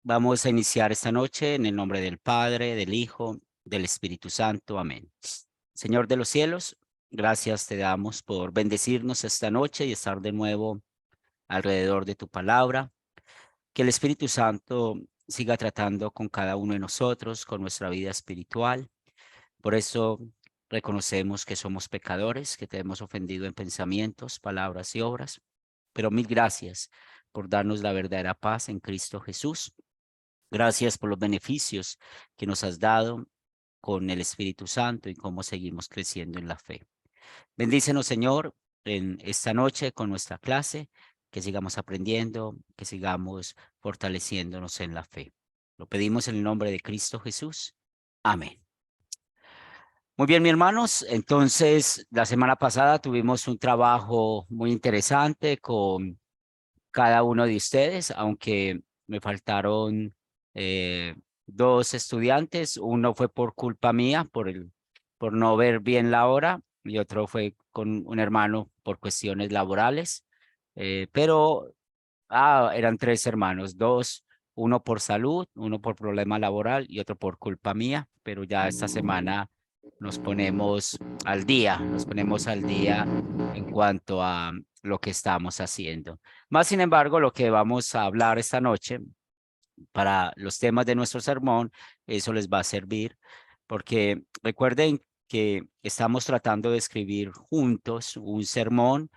Vamos a iniciar esta noche en el nombre del Padre, del Hijo, del Espíritu Santo. Amén. Señor de los cielos, gracias te damos por bendecirnos esta noche y estar de nuevo alrededor de tu palabra. Que el Espíritu Santo siga tratando con cada uno de nosotros, con nuestra vida espiritual. Por eso reconocemos que somos pecadores, que te hemos ofendido en pensamientos, palabras y obras. Pero mil gracias por darnos la verdadera paz en Cristo Jesús. Gracias por los beneficios que nos has dado con el Espíritu Santo y cómo seguimos creciendo en la fe. Bendícenos, Señor, en esta noche con nuestra clase, que sigamos aprendiendo, que sigamos fortaleciéndonos en la fe. Lo pedimos en el nombre de Cristo Jesús. Amén. Muy bien, mis hermanos. Entonces, la semana pasada tuvimos un trabajo muy interesante con cada uno de ustedes, aunque me faltaron eh, dos estudiantes. Uno fue por culpa mía, por no ver bien la hora, y otro fue con un hermano por cuestiones laborales. Pero eran tres hermanos, dos, uno por salud, uno por problema laboral y otro por culpa mía, pero ya esta semana nos ponemos al día en cuanto a lo que estamos haciendo. Más sin embargo, lo que vamos a hablar esta noche para los temas de nuestro sermón, eso les va a servir, porque recuerden que estamos tratando de escribir juntos un sermón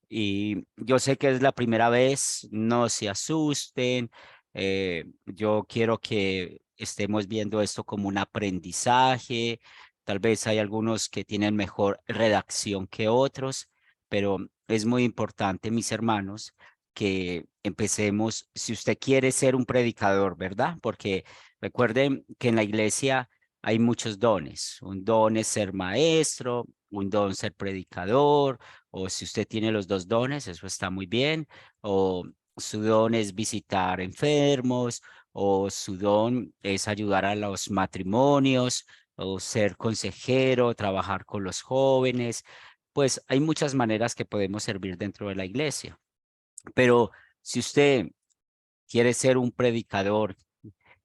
y yo sé que es la primera vez, no se asusten. Yo quiero que estemos viendo esto como un aprendizaje. Tal vez hay algunos que tienen mejor redacción que otros, pero es muy importante, mis hermanos, que empecemos, si usted quiere ser un predicador, ¿verdad? Porque recuerden que en la iglesia hay muchos dones. Un don es ser maestro, un don ser predicador, o si usted tiene los dos dones, eso está muy bien, o su don es visitar enfermos, o su don es ayudar a los matrimonios, o ser consejero, trabajar con los jóvenes. Pues hay muchas maneras que podemos servir dentro de la iglesia. Pero si usted quiere ser un predicador,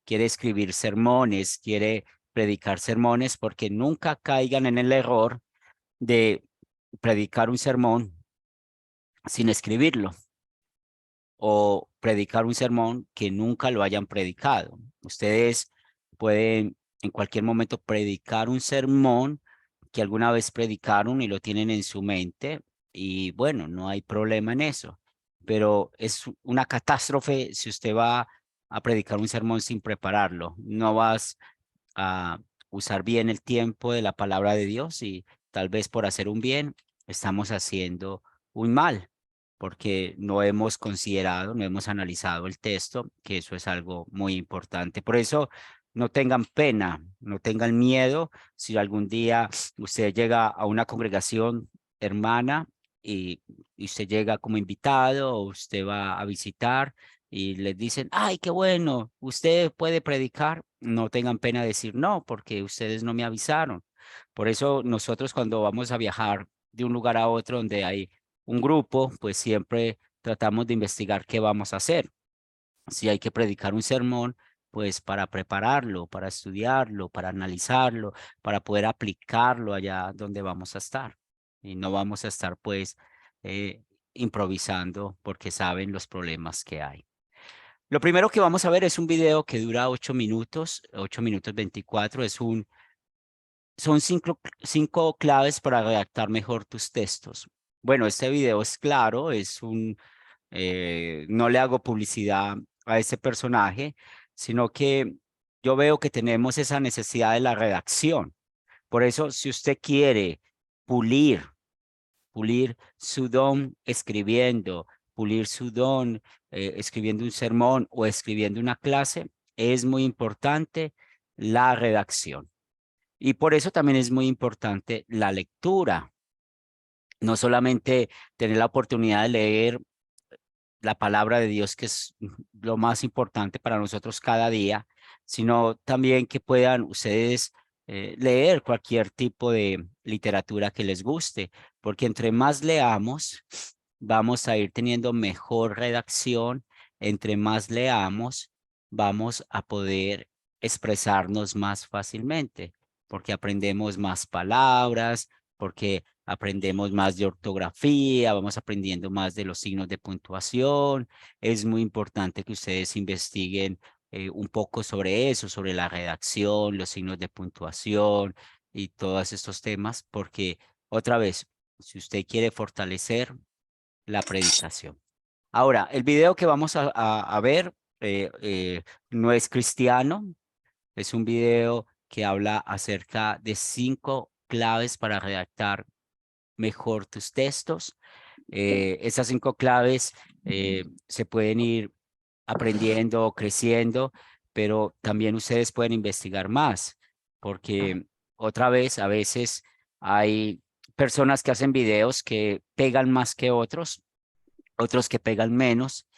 quiere escribir sermones, quiere predicar sermones, porque nunca caigan en el error de predicar un sermón sin escribirlo o predicar un sermón que nunca lo hayan predicado. Ustedes pueden en cualquier momento predicar un sermón que alguna vez predicaron y lo tienen en su mente y bueno, no hay problema en eso, pero es una catástrofe si usted va a predicar un sermón sin prepararlo. No vas a usar bien el tiempo de la palabra de Dios y tal vez por hacer un bien estamos haciendo un mal porque no hemos considerado, no hemos analizado el texto, que eso es algo muy importante. Por eso no tengan pena, no tengan miedo si algún día usted llega a una congregación hermana y, y usted llega como invitado o usted va a visitar y les dicen, ay, qué bueno, usted puede predicar, no tengan pena de decir no, porque ustedes no me avisaron. Por eso nosotros cuando vamos a viajar de un lugar a otro donde hay un grupo, pues siempre tratamos de investigar qué vamos a hacer. Si hay que predicar un sermón, pues para prepararlo, para estudiarlo, para analizarlo, para poder aplicarlo allá donde vamos a estar. Y no vamos a estar pues eh, improvisando porque saben los problemas que hay. Lo primero que vamos a ver es un video que dura 8 minutos, 8 minutos 24. Son cinco claves para redactar mejor tus textos. Bueno, este video es claro, no le hago publicidad a ese personaje, sino que yo veo que tenemos esa necesidad de la redacción. Por eso, si usted quiere pulir pulir su don escribiendo, pulir su don escribiendo un sermón o escribiendo una clase, es muy importante la redacción. Y por eso también es muy importante la lectura. No solamente tener la oportunidad de leer la palabra de Dios, que es lo más importante para nosotros cada día, sino también que puedan ustedes leer cualquier tipo de literatura que les guste, porque entre más leamos, vamos a ir teniendo mejor redacción, entre más leamos, vamos a poder expresarnos más fácilmente, porque aprendemos más palabras, porque aprendemos más de ortografía, vamos aprendiendo más de los signos de puntuación. Es muy importante que ustedes investiguen un poco sobre eso, sobre la redacción, los signos de puntuación y todos estos temas, porque otra vez, si usted quiere fortalecer la predicación. Ahora, el video que vamos a ver no es cristiano, es un video que habla acerca de 5 claves para redactar mejor tus textos. Esas 5 claves se pueden ir aprendiendo, creciendo, pero también ustedes pueden investigar más, porque otra vez, a veces hay personas que hacen videos que pegan más que otros que pegan menos,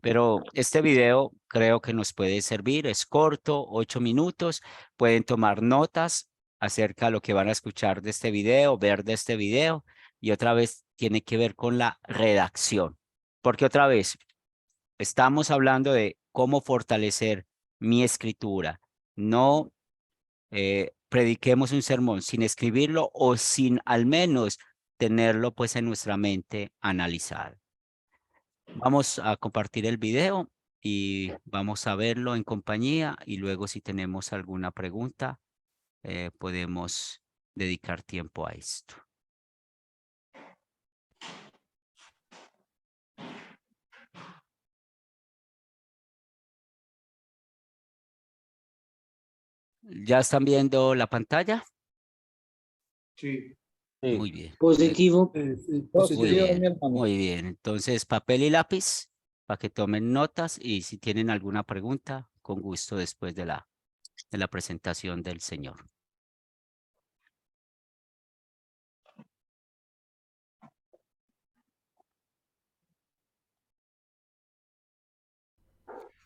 pero este video creo que nos puede servir. Es corto, 8 minutos. Pueden tomar notas acerca de lo que van a escuchar de este video, ver de este video, y otra vez tiene que ver con la redacción, porque otra vez estamos hablando de cómo fortalecer mi escritura. No prediquemos un sermón sin escribirlo o sin al menos tenerlo pues en nuestra mente analizado. Vamos a compartir el video y vamos a verlo en compañía, y luego si tenemos alguna pregunta, podemos dedicar tiempo a esto. ¿Ya están viendo la pantalla? Sí. Muy bien. Positivo. Sí, Muy positivo, mi bien, hermano. muy bien. Entonces, papel y lápiz para que tomen notas, y si tienen alguna pregunta, con gusto después de la presentación del Señor.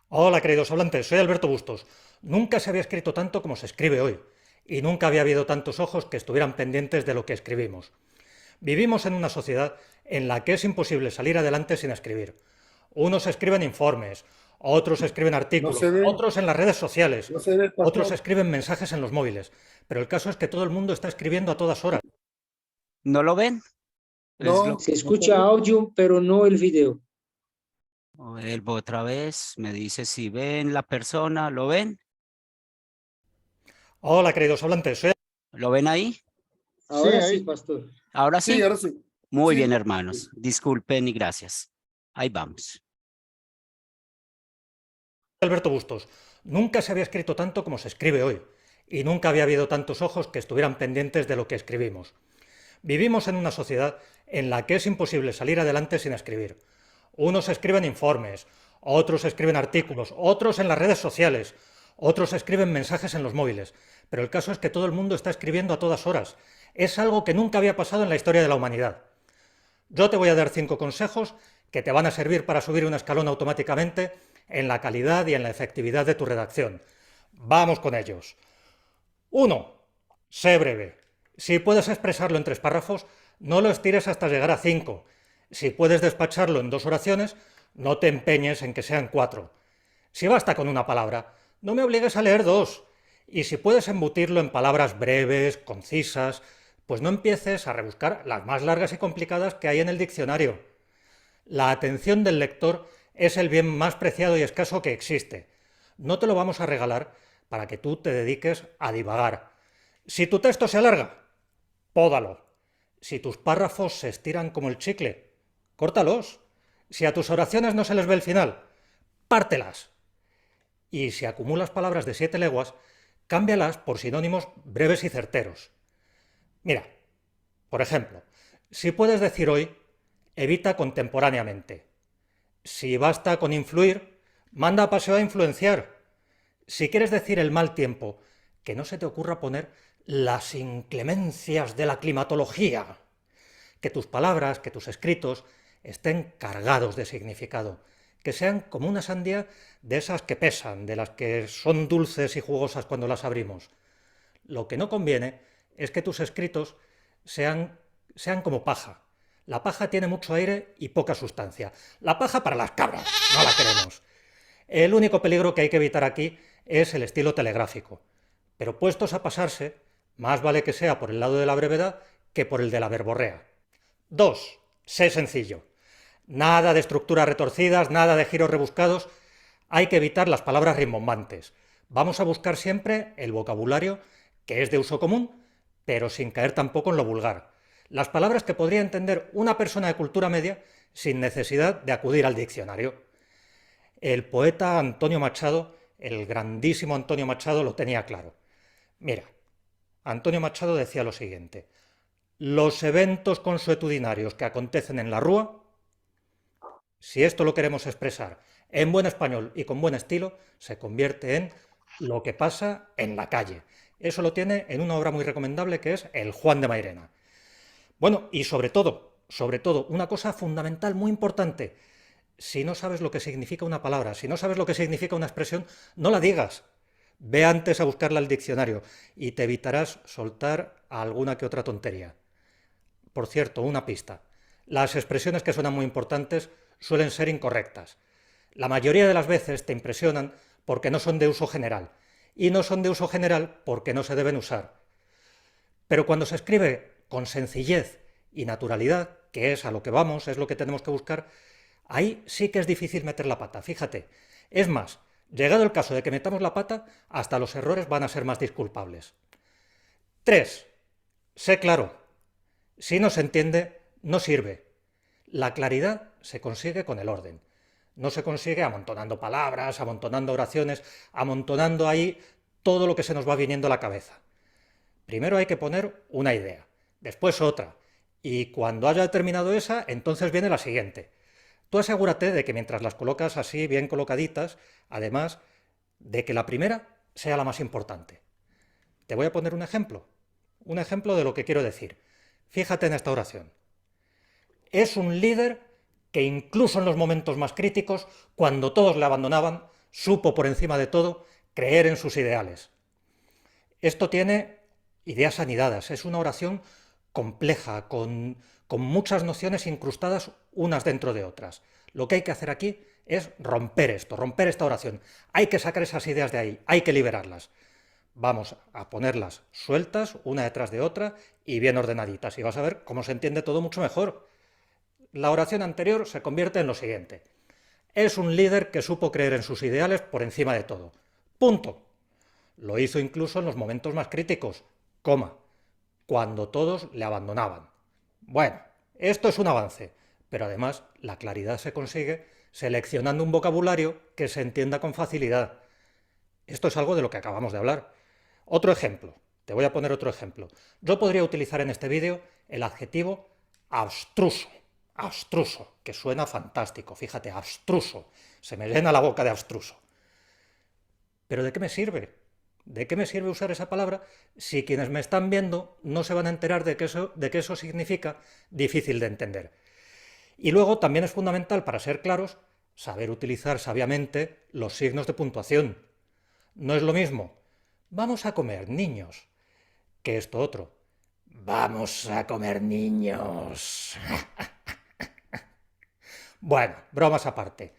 Hola, queridos hablantes, soy Alberto Bustos. Nunca se había escrito tanto como se escribe hoy, y nunca había habido tantos ojos que estuvieran pendientes de lo que escribimos. Vivimos en una sociedad en la que es imposible salir adelante sin escribir. Unos escriben informes, otros escriben artículos, se ve. otros en las redes sociales, No se ve, pastor. otros escriben mensajes en los móviles, pero el caso es que todo el mundo está escribiendo a todas horas. ¿No lo ven? No. Se escucha audio, pero no el video. Vuelvo otra vez, me dice si ven la persona, ¿lo ven? Hola, queridos hablantes, soy... ¿Lo ven ahí? Ahora ahí. sí, pastor. ¿Ahora sí? Sí, ahora sí. Muy Sí. bien, hermanos. Disculpen y gracias. Ahí vamos. Alberto Bustos. Nunca se había escrito tanto como se escribe hoy, y nunca había habido tantos ojos que estuvieran pendientes de lo que escribimos. Vivimos en una sociedad en la que es imposible salir adelante sin escribir. Unos escriben informes, otros escriben artículos, otros en las redes sociales, otros escriben mensajes en los móviles, pero el caso es que todo el mundo está escribiendo a todas horas. Es algo que nunca había pasado en la historia de la humanidad. Yo te voy a dar 5 consejos que te van a servir para subir un escalón automáticamente en la calidad y en la efectividad de tu redacción. Vamos con ellos. 1. Sé breve. Si puedes expresarlo en 3 párrafos, no lo estires hasta llegar a 5. Si puedes despacharlo en 2 oraciones, no te empeñes en que sean 4. Si basta con una palabra, no me obligues a leer 2. Y si puedes embutirlo en palabras breves, concisas, pues no empieces a rebuscar las más largas y complicadas que hay en el diccionario. La atención del lector es el bien más preciado y escaso que existe. No te lo vamos a regalar para que tú te dediques a divagar. Si tu texto se alarga, pódalo. Si tus párrafos se estiran como el chicle, córtalos. Si a tus oraciones no se les ve el final, pártelas. Y si acumulas palabras de 7 leguas, cámbialas por sinónimos breves y certeros. Mira, por ejemplo, si puedes decir hoy, evita contemporáneamente. Si basta con influir, manda a paseo a influenciar. Si quieres decir el mal tiempo, que no se te ocurra poner las inclemencias de la climatología. Que tus palabras, que tus escritos estén cargados de significado, que sean como una sandía de esas que pesan, de las que son dulces y jugosas cuando las abrimos. Lo que no conviene es que tus escritos sean como paja. La paja tiene mucho aire y poca sustancia. La paja para las cabras, no la queremos. El único peligro que hay que evitar aquí es el estilo telegráfico. Pero puestos a pasarse, más vale que sea por el lado de la brevedad que por el de la verborrea. 2. Sé sencillo. Nada de estructuras retorcidas, nada de giros rebuscados. Hay que evitar las palabras rimbombantes. Vamos a buscar siempre el vocabulario que es de uso común, pero sin caer tampoco en lo vulgar. Las palabras que podría entender una persona de cultura media sin necesidad de acudir al diccionario. El poeta Antonio Machado, el grandísimo Antonio Machado, lo tenía claro. Mira, Antonio Machado decía lo siguiente: los eventos consuetudinarios que acontecen en la rúa, si esto lo queremos expresar en buen español y con buen estilo, se convierte en lo que pasa en la calle. Eso lo tiene en una obra muy recomendable que es El Juan de Mairena. Bueno, y sobre todo, una cosa fundamental, muy importante: si no sabes lo que significa una palabra, si no sabes lo que significa una expresión, no la digas. Ve antes a buscarla al diccionario y te evitarás soltar alguna que otra tontería. Por cierto, una pista: las expresiones que suenan muy importantes suelen ser incorrectas. La mayoría de las veces te impresionan porque no son de uso general, y no son de uso general porque no se deben usar. Pero cuando se escribe con sencillez y naturalidad, que es a lo que vamos, es lo que tenemos que buscar, ahí sí que es difícil meter la pata, fíjate. Es más, llegado el caso de que metamos la pata, hasta los errores van a ser más disculpables. 3. Sé claro. Si no se entiende, no sirve. La claridad se consigue con el orden. No se consigue amontonando palabras, amontonando oraciones, amontonando ahí todo lo que se nos va viniendo a la cabeza. Primero hay que poner una idea, después otra, y cuando haya terminado esa, entonces viene la siguiente. Tú asegúrate de que mientras las colocas así, bien colocaditas, además de que la primera sea la más importante. Te voy a poner un ejemplo de lo que quiero decir. Fíjate en esta oración. Es un líder que incluso en los momentos más críticos, cuando todos le abandonaban, supo por encima de todo creer en sus ideales. Esto tiene ideas anidadas, es una oración compleja, con muchas nociones incrustadas unas dentro de otras. Lo que hay que hacer aquí es romper esta oración. Hay que sacar esas ideas de ahí, hay que liberarlas. Vamos a ponerlas sueltas, una detrás de otra, y bien ordenaditas, y vas a ver cómo se entiende todo mucho mejor. La oración anterior se convierte en lo siguiente: es un líder que supo creer en sus ideales por encima de todo. Punto. Lo hizo incluso en los momentos más críticos, coma, cuando todos le abandonaban. Bueno, esto es un avance, pero además la claridad se consigue seleccionando un vocabulario que se entienda con facilidad. Esto es algo de lo que acabamos de hablar. Otro ejemplo, te voy a poner otro ejemplo. Yo podría utilizar en este vídeo el adjetivo abstruso. Abstruso, que suena fantástico, fíjate, abstruso. Se me llena la boca de abstruso. ¿Pero de qué me sirve? ¿De qué me sirve usar esa palabra si quienes me están viendo no se van a enterar de que eso significa difícil de entender? Y luego también es fundamental, para ser claros, saber utilizar sabiamente los signos de puntuación. No es lo mismo "vamos a comer, niños", que esto otro: "vamos a comer, niños". Bueno, bromas aparte.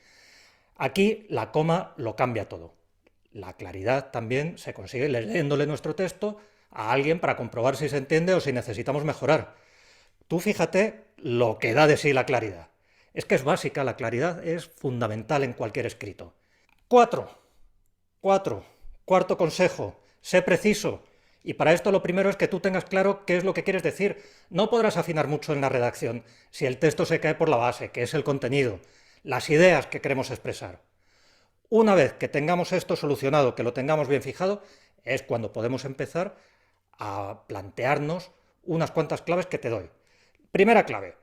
Aquí la coma lo cambia todo. La claridad también se consigue leyéndole nuestro texto a alguien para comprobar si se entiende o si necesitamos mejorar. Tú fíjate lo que da de sí la claridad. Es que es básica, la claridad es fundamental en cualquier escrito. 4. Cuarto consejo: sé preciso. Y para esto lo primero es que tú tengas claro qué es lo que quieres decir. No podrás afinar mucho en la redacción si el texto se cae por la base, que es el contenido, las ideas que queremos expresar. Una vez que tengamos esto solucionado, que lo tengamos bien fijado, es cuando podemos empezar a plantearnos unas cuantas claves que te doy. Primera clave: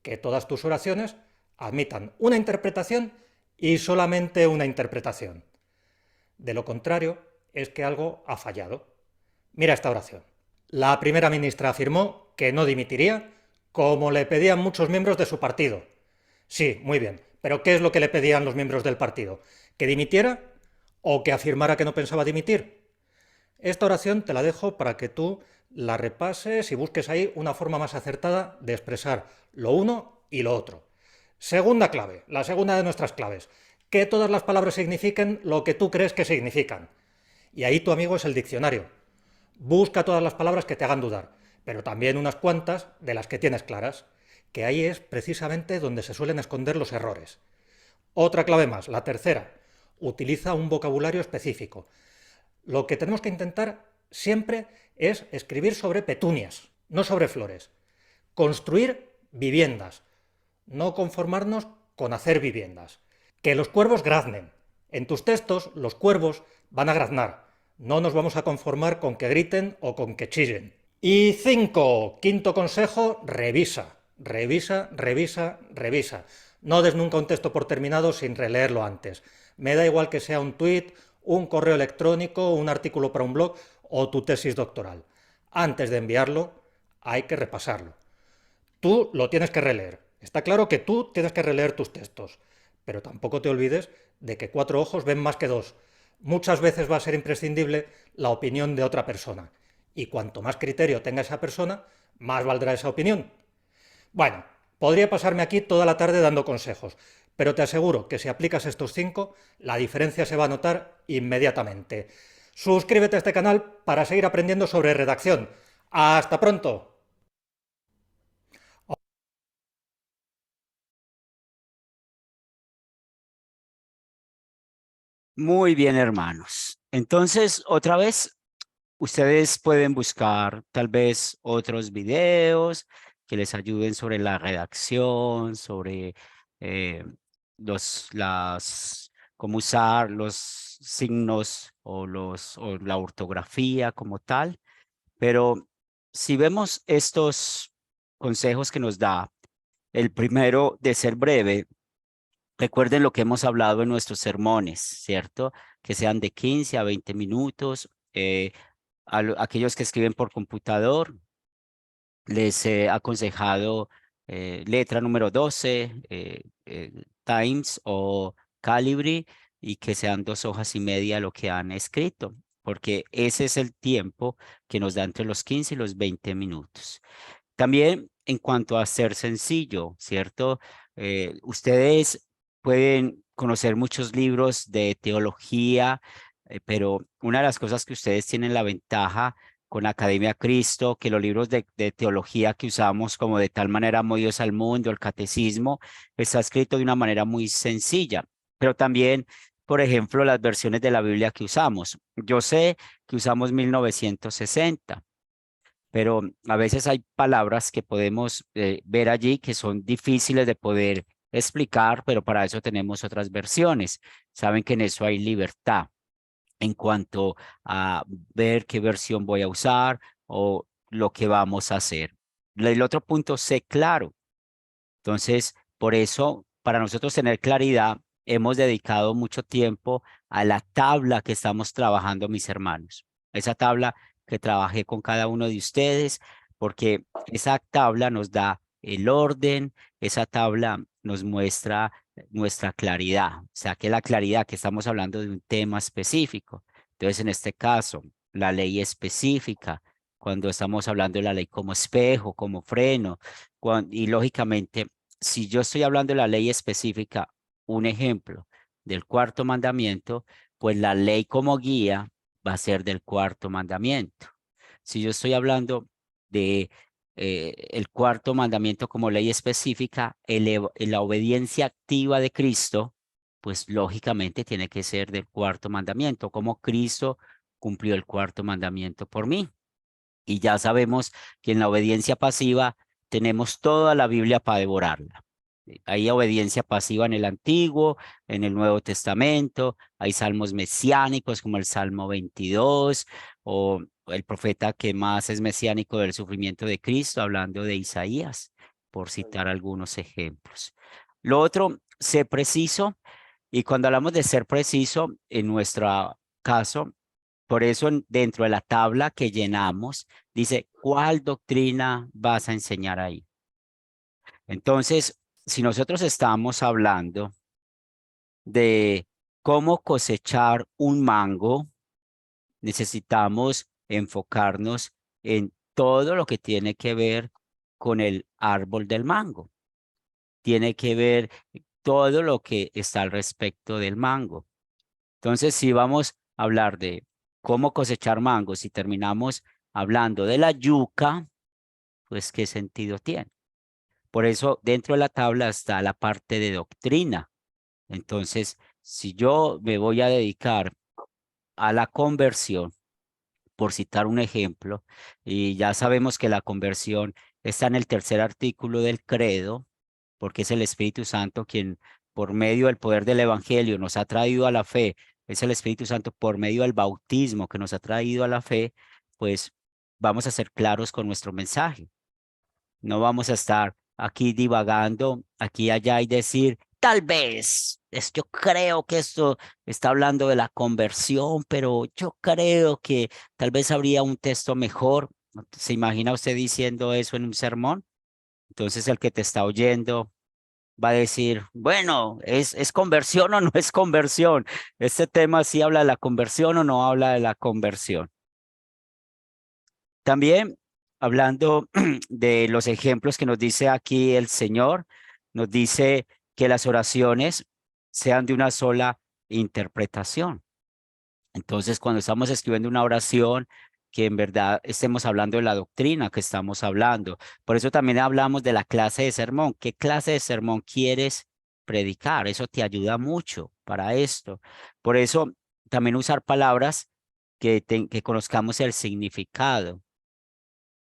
que todas tus oraciones admitan una interpretación y solamente una interpretación. De lo contrario, es que algo ha fallado. Mira esta oración. La primera ministra afirmó que no dimitiría, como le pedían muchos miembros de su partido. Sí, muy bien, pero ¿qué es lo que le pedían los miembros del partido? ¿Que dimitiera o que afirmara que no pensaba dimitir? Esta oración te la dejo para que tú la repases y busques ahí una forma más acertada de expresar lo uno y lo otro. Segunda clave, la segunda de nuestras claves: que todas las palabras signifiquen lo que tú crees que significan. Y ahí tu amigo es el diccionario. Busca todas las palabras que te hagan dudar, pero también unas cuantas de las que tienes claras, que ahí es precisamente donde se suelen esconder los errores. Otra clave más, la tercera, utiliza un vocabulario específico. Lo que tenemos que intentar siempre es escribir sobre petunias, no sobre flores. Construir viviendas, no conformarnos con hacer viviendas. Que los cuervos graznen. En tus textos los cuervos van a graznar. No nos vamos a conformar con que griten o con que chillen. Y 5, quinto consejo, revisa. Revisa, revisa, revisa. No des nunca un texto por terminado sin releerlo antes. Me da igual que sea un tuit, un correo electrónico, un artículo para un blog o tu tesis doctoral. Antes de enviarlo, hay que repasarlo. Tú lo tienes que releer. Está claro que tú tienes que releer tus textos, pero tampoco te olvides de que 4 ojos ven más que 2. Muchas veces va a ser imprescindible la opinión de otra persona, y cuanto más criterio tenga esa persona, más valdrá esa opinión. Bueno, podría pasarme aquí toda la tarde dando consejos, pero te aseguro que si aplicas estos 5, la diferencia se va a notar inmediatamente. Suscríbete a este canal para seguir aprendiendo sobre redacción. ¡Hasta pronto! Muy bien, hermanos. Entonces, otra vez, ustedes pueden buscar tal vez otros videos que les ayuden sobre la redacción, sobre eh, cómo usar los signos o la ortografía como tal. Pero si vemos estos consejos que nos da, el primero de ser breve, recuerden lo que hemos hablado en nuestros sermones, ¿cierto? Que sean de 15 a 20 minutos. Aquellos que escriben por computador, les he aconsejado letra número 12, Times o Calibri, y que sean 2 hojas y media lo que han escrito, porque ese es el tiempo que nos da entre los 15 y los 20 minutos. También en cuanto a ser sencillo, ¿cierto? Ustedes pueden conocer muchos libros de teología, pero una de las cosas que ustedes tienen la ventaja con Academia Cristo, que los libros de teología que usamos como de tal manera amó Dios al mundo, el catecismo, está escrito de una manera muy sencilla, pero también, por ejemplo, las versiones de la Biblia que usamos. Yo sé que usamos 1960. Pero a veces hay palabras que podemos ver allí que son difíciles de poder explicar, pero para eso tenemos otras versiones. Saben que en eso hay libertad en cuanto a ver qué versión voy a usar o lo que vamos a hacer. El otro punto, sé claro. Entonces, por eso, para nosotros tener claridad, hemos dedicado mucho tiempo a la tabla que estamos trabajando, mis hermanos. Esa tabla que trabajé con cada uno de ustedes, porque esa tabla nos da el orden, esa tabla nos muestra nuestra claridad, o sea, que la claridad que estamos hablando de un tema específico. Entonces, en este caso, la ley específica, cuando estamos hablando de la ley como espejo, como freno, y lógicamente, si yo estoy hablando de la ley específica, un ejemplo del cuarto mandamiento, pues la ley como guía va a ser del cuarto mandamiento. Si yo estoy hablando de el cuarto mandamiento como ley específica, la obediencia activa de Cristo, pues lógicamente tiene que ser del cuarto mandamiento, como Cristo cumplió el cuarto mandamiento por mí. Y ya sabemos que en la obediencia pasiva tenemos toda la Biblia para devorarla. Hay obediencia pasiva en el Antiguo, en el Nuevo Testamento, hay salmos mesiánicos como el Salmo 22 o el profeta que más es mesiánico del sufrimiento de Cristo, hablando de Isaías, por citar algunos ejemplos. Lo otro, sé preciso, y cuando hablamos de ser preciso, en nuestro caso, por eso dentro de la tabla que llenamos, dice, ¿cuál doctrina vas a enseñar ahí? Entonces, si nosotros estamos hablando de cómo cosechar un mango, necesitamos enfocarnos en todo lo que tiene que ver con el árbol del mango. Tiene que ver todo lo que está al respecto del mango. Entonces, si vamos a hablar de cómo cosechar mangos y terminamos hablando de la yuca, pues ¿qué sentido tiene? Por eso dentro de la tabla está la parte de doctrina. Entonces, si yo me voy a dedicar a la conversión, por citar un ejemplo, y ya sabemos que la conversión está en el tercer artículo del credo, porque es el Espíritu Santo quien por medio del poder del Evangelio nos ha traído a la fe, es el Espíritu Santo por medio del bautismo que nos ha traído a la fe, pues vamos a ser claros con nuestro mensaje. No vamos a estar aquí divagando, aquí y allá y decir, tal vez, yo creo que esto está hablando de la conversión, pero yo creo que tal vez habría un texto mejor. ¿Se imagina usted diciendo eso en un sermón? Entonces el que te está oyendo va a decir, bueno, ¿es conversión o no es conversión? ¿Este tema sí habla de la conversión o no habla de la conversión? También hablando de los ejemplos que nos dice aquí el Señor, nos dice que las oraciones sean de una sola interpretación. Entonces, cuando estamos escribiendo una oración, que en verdad estemos hablando de la doctrina que estamos hablando. Por eso también hablamos de la clase de sermón. ¿Qué clase de sermón quieres predicar? Eso te ayuda mucho para esto. Por eso también usar palabras que conozcamos el significado.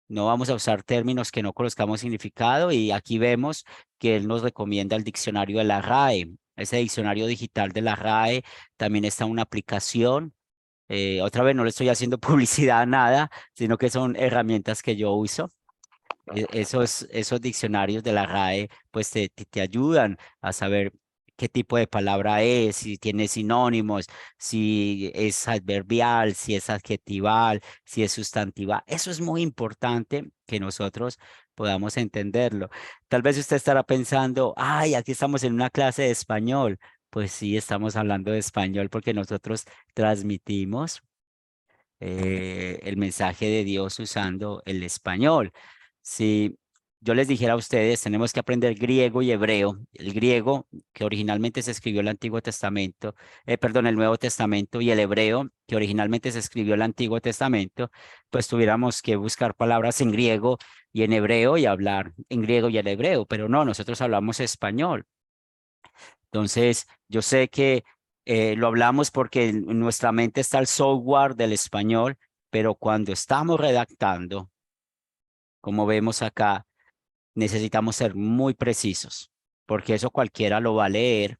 No vamos a usar términos que no conozcamos significado y aquí vemos que él nos recomienda el diccionario de la RAE. Ese diccionario digital de la RAE también está en una aplicación. Otra vez no le estoy haciendo publicidad a nada, sino que son herramientas que yo uso. Esos diccionarios de la RAE pues te ayudan a saber qué tipo de palabra es, si tiene sinónimos, si es adverbial, si es adjetival, si es sustantiva. Eso es muy importante que nosotros podamos entenderlo. Tal vez usted estará pensando, ay, aquí estamos en una clase de español. Pues sí, estamos hablando de español porque nosotros transmitimos el mensaje de Dios usando el español. Si yo les dijera a ustedes, tenemos que aprender griego y hebreo. El griego, que originalmente se escribió el Antiguo Testamento, perdón, el Nuevo Testamento, y el hebreo, que originalmente se escribió el Antiguo Testamento, pues tuviéramos que buscar palabras en griego y en hebreo y hablar en griego y en hebreo, pero no, nosotros hablamos español. Entonces, yo sé que lo hablamos porque en nuestra mente está el software del español, pero cuando estamos redactando, como vemos acá, necesitamos ser muy precisos, porque eso cualquiera lo va a leer,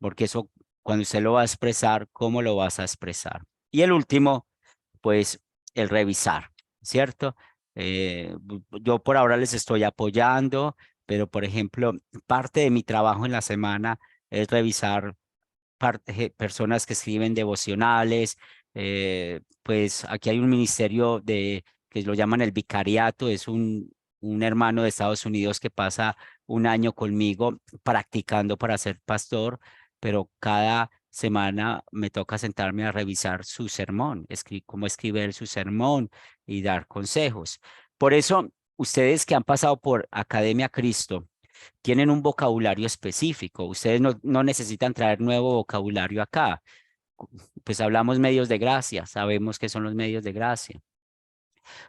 porque eso cuando usted lo va a expresar, ¿cómo lo vas a expresar? Y el último, pues el revisar, ¿cierto? Yo por ahora les estoy apoyando, pero por ejemplo, parte de mi trabajo en la semana es revisar personas que escriben devocionales. Pues aquí hay un ministerio que lo llaman el vicariato, es un hermano de Estados Unidos que pasa un año conmigo practicando para ser pastor, pero cada semana me toca sentarme a revisar su sermón, cómo escribir su sermón y dar consejos. Por eso, ustedes que han pasado por Academia Cristo, tienen un vocabulario específico. Ustedes no necesitan traer nuevo vocabulario acá. Pues hablamos medios de gracia, sabemos qué son los medios de gracia.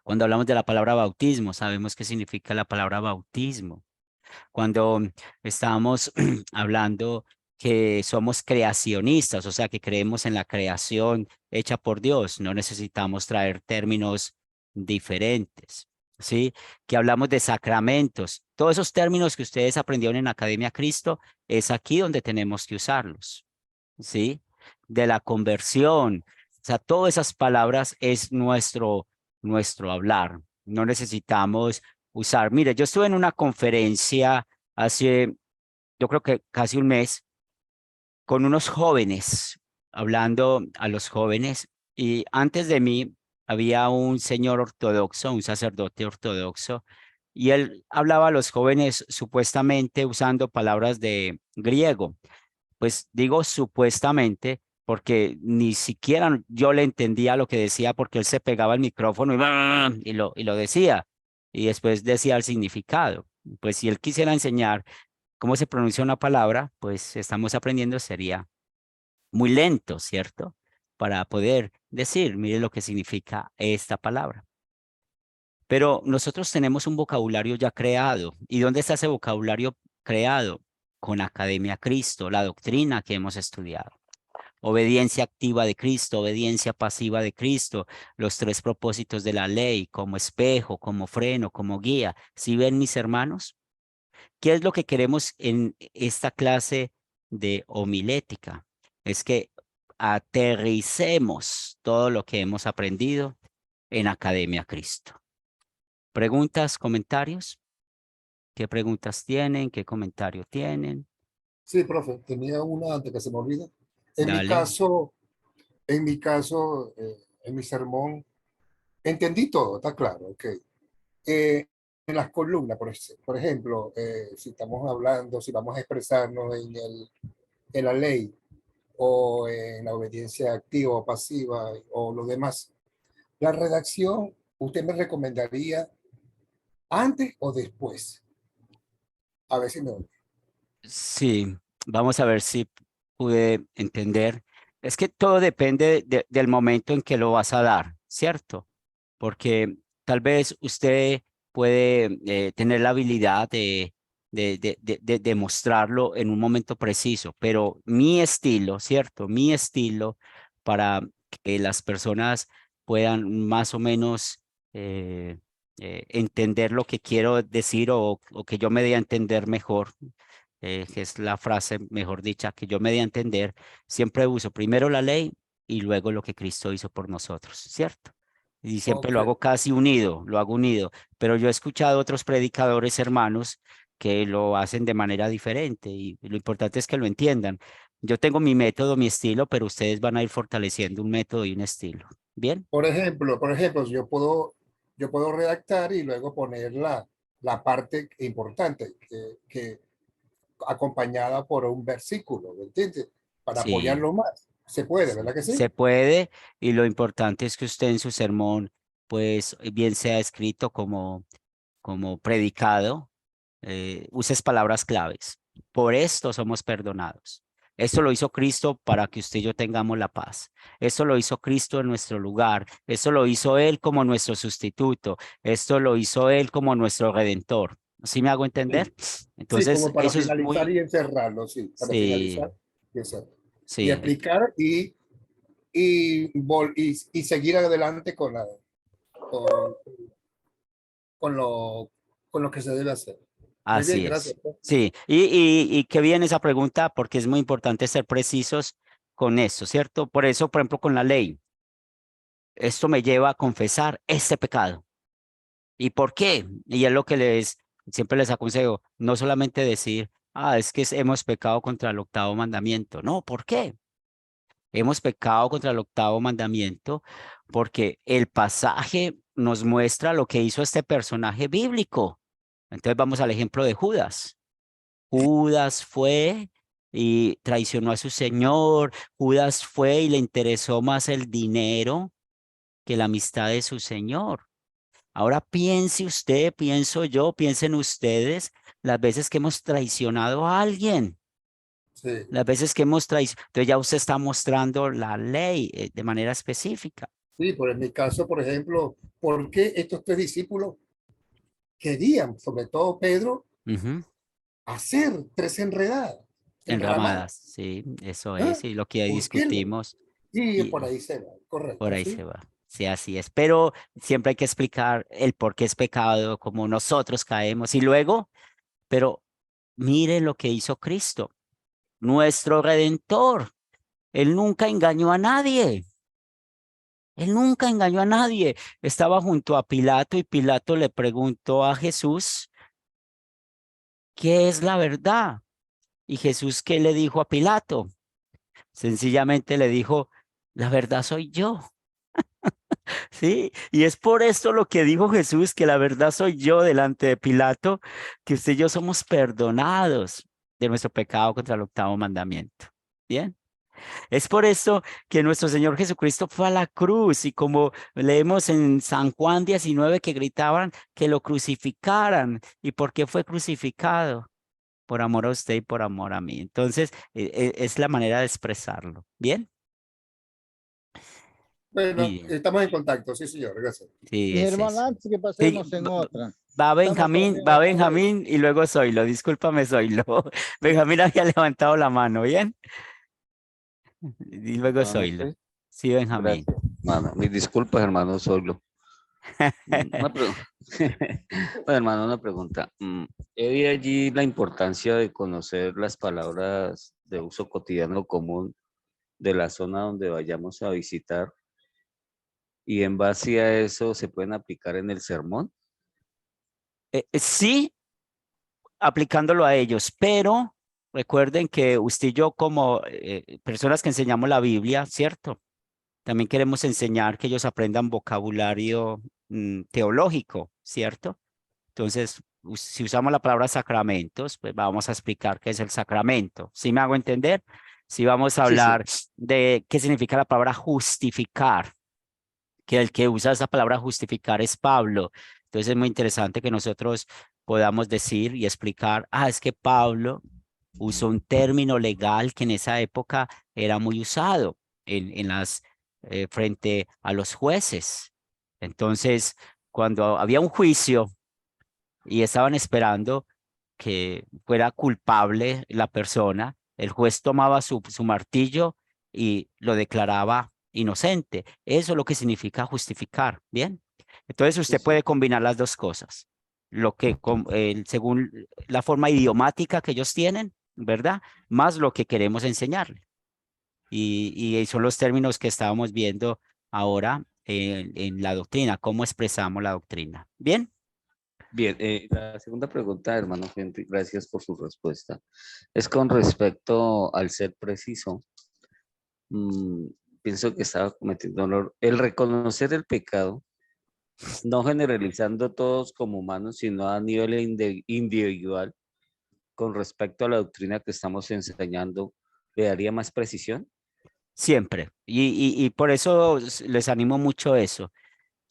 Cuando hablamos de la palabra bautismo, sabemos qué significa la palabra bautismo. Cuando estamos hablando que somos creacionistas, o sea, que creemos en la creación hecha por Dios, no necesitamos traer términos diferentes, ¿sí? Que hablamos de sacramentos. Todos esos términos que ustedes aprendieron en Academia Cristo, es aquí donde tenemos que usarlos, ¿sí? De la conversión, o sea, todas esas palabras es nuestro hablar. No necesitamos usar. Mire, yo estuve en una conferencia hace, yo creo que casi un mes, con unos jóvenes, hablando a los jóvenes, y antes de mí había un señor ortodoxo, un sacerdote ortodoxo, y él hablaba a los jóvenes supuestamente usando palabras de griego. Pues digo supuestamente porque ni siquiera yo le entendía lo que decía porque él se pegaba al micrófono y lo decía y después decía el significado. Pues si él quisiera enseñar cómo se pronuncia una palabra, pues estamos aprendiendo, sería muy lento, ¿cierto? Para poder decir, mire lo que significa esta palabra. Pero nosotros tenemos un vocabulario ya creado. ¿Y dónde está ese vocabulario creado? Con Academia Cristo, la doctrina que hemos estudiado. Obediencia activa de Cristo, obediencia pasiva de Cristo, los tres propósitos de la ley, como espejo, como freno, como guía. ¿Sí ven, mis hermanos? ¿Qué es lo que queremos en esta clase de homilética? Es que aterricemos todo lo que hemos aprendido en Academia Cristo. ¿Preguntas, comentarios? ¿Qué preguntas tienen? ¿Qué comentario tienen? Sí, profe, tenía una antes que se me olvide. Dale. En mi sermón, entendí todo, está claro, ok. En las columnas, por ejemplo, si estamos hablando, si vamos a expresarnos en la ley o en la obediencia activa o pasiva o lo demás, la redacción, ¿usted me recomendaría antes o después? A ver si me... Sí, vamos a ver si pude entender. Es que todo depende del momento en que lo vas a dar, ¿cierto? Porque tal vez usted puede tener la habilidad de mostrarlo en un momento preciso, pero mi estilo, ¿cierto? Mi estilo para que las personas puedan más o menos entender lo que quiero decir o que yo me dé a entender mejor, que es la frase mejor dicha, que yo me dé a entender, siempre uso primero la ley y luego lo que Cristo hizo por nosotros, ¿cierto? Y siempre Ok, lo hago casi unido, lo hago unido, pero yo he escuchado otros predicadores hermanos que lo hacen de manera diferente y lo importante es que lo entiendan. Yo tengo mi método, mi estilo, pero ustedes van a ir fortaleciendo un método y un estilo. ¿Bien? por ejemplo, yo puedo redactar y luego poner la parte importante que acompañada por un versículo, ¿me entiendes? Para Sí, apoyarlo más. Se puede, sí. ¿verdad que sí? Se puede y lo importante es que usted en su sermón, pues bien sea escrito como predicado, uses palabras claves. Por esto somos perdonados. Esto lo hizo Cristo para que usted y yo tengamos la paz. Esto lo hizo Cristo en nuestro lugar. Esto lo hizo Él como nuestro sustituto. Esto lo hizo Él como nuestro redentor. ¿Sí me hago entender? Sí, sí, Entonces, como para eso es finalizar muy, y encerrarlo, sí, para finalizar sí, y encerrarlo. Y sí, explicar y seguir adelante con, con, lo, con lo que se debe hacer. Muy bien, así gracias. es. Sí, y qué bien esa pregunta porque es muy importante ser precisos con eso, ¿cierto? Por eso, por ejemplo, con la ley. Esto me lleva a confesar este pecado. ¿Y por qué? Y es lo que siempre les aconsejo, no solamente decir, es que hemos pecado contra el octavo mandamiento. No, ¿por qué? Hemos pecado contra el octavo mandamiento porque el pasaje nos muestra lo que hizo este personaje bíblico. Entonces vamos al ejemplo de Judas. Judas fue y traicionó a su señor. Judas fue y le interesó más el dinero que la amistad de su señor. Ahora piense usted, pienso yo, piensen ustedes las veces que hemos traicionado a alguien, Sí, las veces que hemos traicionado. Entonces ya usted está mostrando la ley de manera específica. sí, por en mi caso, por ejemplo, ¿por qué estos tres discípulos querían, sobre todo Pedro, Ujú. hacer tres enramadas? Enramadas, sí, eso ¿Ah? es, y lo que ¿Por qué no? discutimos, Y por y ahí se va, por correcto, ahí sí. se va. Sí, así es. Pero siempre hay que explicar el por qué es pecado, cómo nosotros caemos. Y luego, pero mire lo que hizo Cristo, nuestro Redentor. Él nunca engañó a nadie. Él nunca engañó a nadie. Estaba junto a Pilato y Pilato le preguntó a Jesús, ¿qué es la verdad? Y Jesús, ¿qué le dijo a Pilato? Sencillamente le dijo, la verdad soy yo. Sí, y es por esto lo que dijo Jesús, que la verdad soy yo delante de Pilato, que usted y yo somos perdonados de nuestro pecado contra el octavo mandamiento. Bien. Es por esto que nuestro Señor Jesucristo fue a la cruz y como leemos en San Juan 19 que gritaban que lo crucificaran. ¿Y por qué fue crucificado? por amor a usted y por amor a mí. Entonces, es la manera de expresarlo. ¿Bien? Bueno, Muy bien. estamos en contacto, sí, señor, gracias. Sí, Mi es hermano, eso. antes que Sí, pasemos en otra. va Estamos también Va acá. Benjamín y luego Zoilo. Discúlpame, Zoilo. Benjamín había levantado la mano, ¿bien? Y luego Zoilo. Nuevamente, Sí, Benjamín. gracias, hermano. Mis disculpas, hermano Soglo. Bueno, hermano, una pregunta. He vi allí la importancia de conocer las palabras de uso cotidiano común de la zona donde vayamos a visitar y en base a eso se pueden aplicar en el sermón. Sí, aplicándolo a ellos, pero recuerden que usted y yo como personas que enseñamos la Biblia, ¿cierto? También queremos enseñar que ellos aprendan vocabulario teológico, ¿cierto? Entonces, si usamos la palabra sacramentos, pues vamos a explicar qué es el sacramento. ¿Sí me hago entender? Si vamos a Sí, sí. hablar de qué significa la palabra justificar, que el que usa esa palabra justificar es Pablo. Entonces es muy interesante que nosotros podamos decir y explicar, es que Pablo usó un término legal que en esa época era muy usado frente a los jueces. Entonces, cuando había un juicio y estaban esperando que fuera culpable la persona, el juez tomaba su martillo y lo declaraba inocente. Eso es lo que significa justificar, ¿bien? Entonces Sí, usted sí. puede combinar las dos cosas, según la forma idiomática que ellos tienen, ¿verdad? Más lo que queremos enseñarle. Y son los términos que estábamos viendo ahora en la doctrina, cómo expresamos la doctrina. ¿Bien? Bien, la segunda pregunta, hermano Henry, gracias por su respuesta. Es con respecto al ser preciso. Mm, pienso que estaba cometiendo error. El reconocer el pecado, no generalizando todos como humanos, sino a nivel individual, con respecto a la doctrina que estamos enseñando, ¿le daría más precisión? Siempre. Y por eso les animo mucho eso.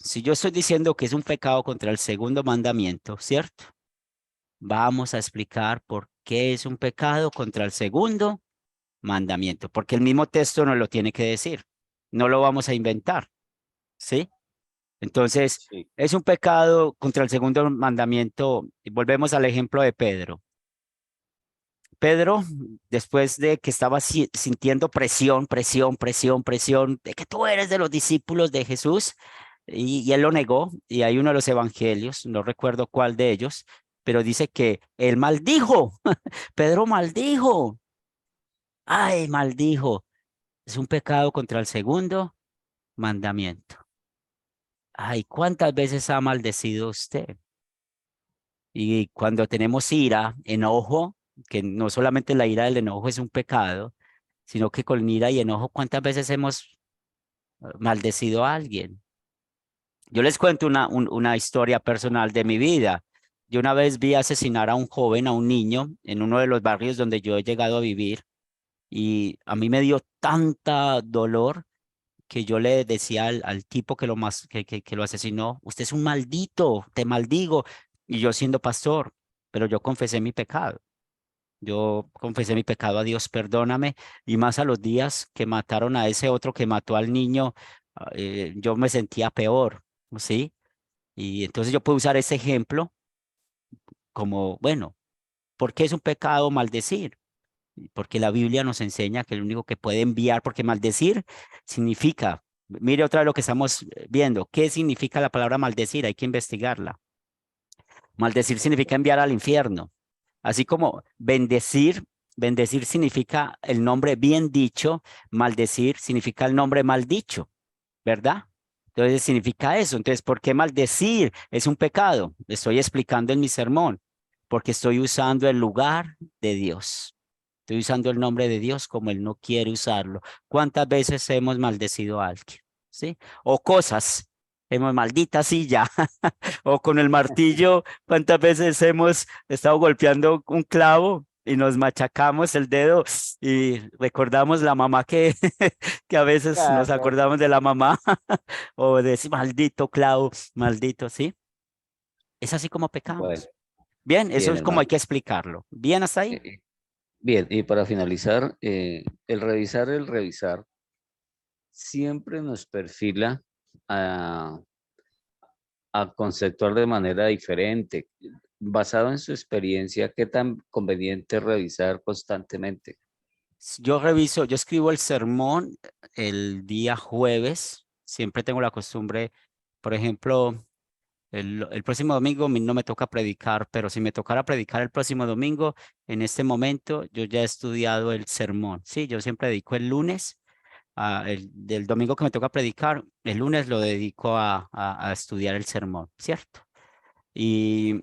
Si yo estoy diciendo que es un pecado contra el segundo mandamiento, ¿cierto? Vamos a explicar por qué es un pecado contra el segundo mandamiento, porque el mismo texto nos lo tiene que decir. No lo vamos a inventar, ¿sí? Entonces, Sí. es un pecado contra el segundo mandamiento. Y volvemos al ejemplo de Pedro. Pedro, después de que estaba sintiendo presión, de que tú eres de los discípulos de Jesús, y él lo negó, y hay uno de los evangelios, no recuerdo cuál de ellos, pero dice que él maldijo, Pedro maldijo, maldijo, es un pecado contra el segundo mandamiento. ¿Cuántas veces ha maldecido usted? Y cuando tenemos ira, enojo, que no solamente la ira del enojo es un pecado, sino que con ira y enojo, ¿cuántas veces hemos maldecido a alguien? Yo les cuento una historia personal de mi vida. Yo una vez vi asesinar a un joven, a un niño, en uno de los barrios donde yo he llegado a vivir, y a mí me dio tanta dolor que yo le decía al tipo que lo asesinó, usted es un maldito, te maldigo, y yo siendo pastor, pero yo confesé mi pecado. Yo confesé mi pecado a Dios, perdóname, y más a los días que mataron a ese otro que mató al niño, yo me sentía peor, ¿sí? Y entonces yo puedo usar ese ejemplo como, bueno, ¿por qué es un pecado maldecir? Porque la Biblia nos enseña que el único que puede enviar, porque maldecir significa, mire otra vez lo que estamos viendo, ¿qué significa la palabra maldecir? Hay que investigarla. Maldecir significa enviar al infierno. Así como bendecir significa el nombre bien dicho, maldecir significa el nombre mal dicho, ¿verdad? Entonces significa eso. Entonces, ¿por qué maldecir? Es un pecado. Estoy explicando en mi sermón, porque estoy usando el lugar de Dios. Estoy usando el nombre de Dios como Él no quiere usarlo. ¿Cuántas veces hemos maldecido a alguien? ¿Sí? O cosas. Hemos maldita silla. O con el martillo, ¿cuántas veces hemos estado golpeando un clavo y nos machacamos el dedo y recordamos la mamá que a veces nos Claro. acordamos de la mamá o de ese maldito clavo, maldito, ¿sí? Es así como Bueno, pecamos. Bien, eso Bien, es como hay hermano. que explicarlo. ¿Bien hasta ahí? Bien, y para finalizar, el revisar siempre nos perfila a, a conceptuar de manera diferente. Basado en su experiencia, ¿qué tan conveniente es revisar constantemente? Yo reviso, yo escribo el sermón el día jueves. Siempre tengo la costumbre, por ejemplo, el próximo domingo a mí no me toca predicar, pero si me tocara predicar el próximo domingo, en este momento yo ya he estudiado el sermón. Sí, yo siempre dedico el lunes, del domingo que me toca predicar, el lunes lo dedico a estudiar el sermón, ¿cierto? Y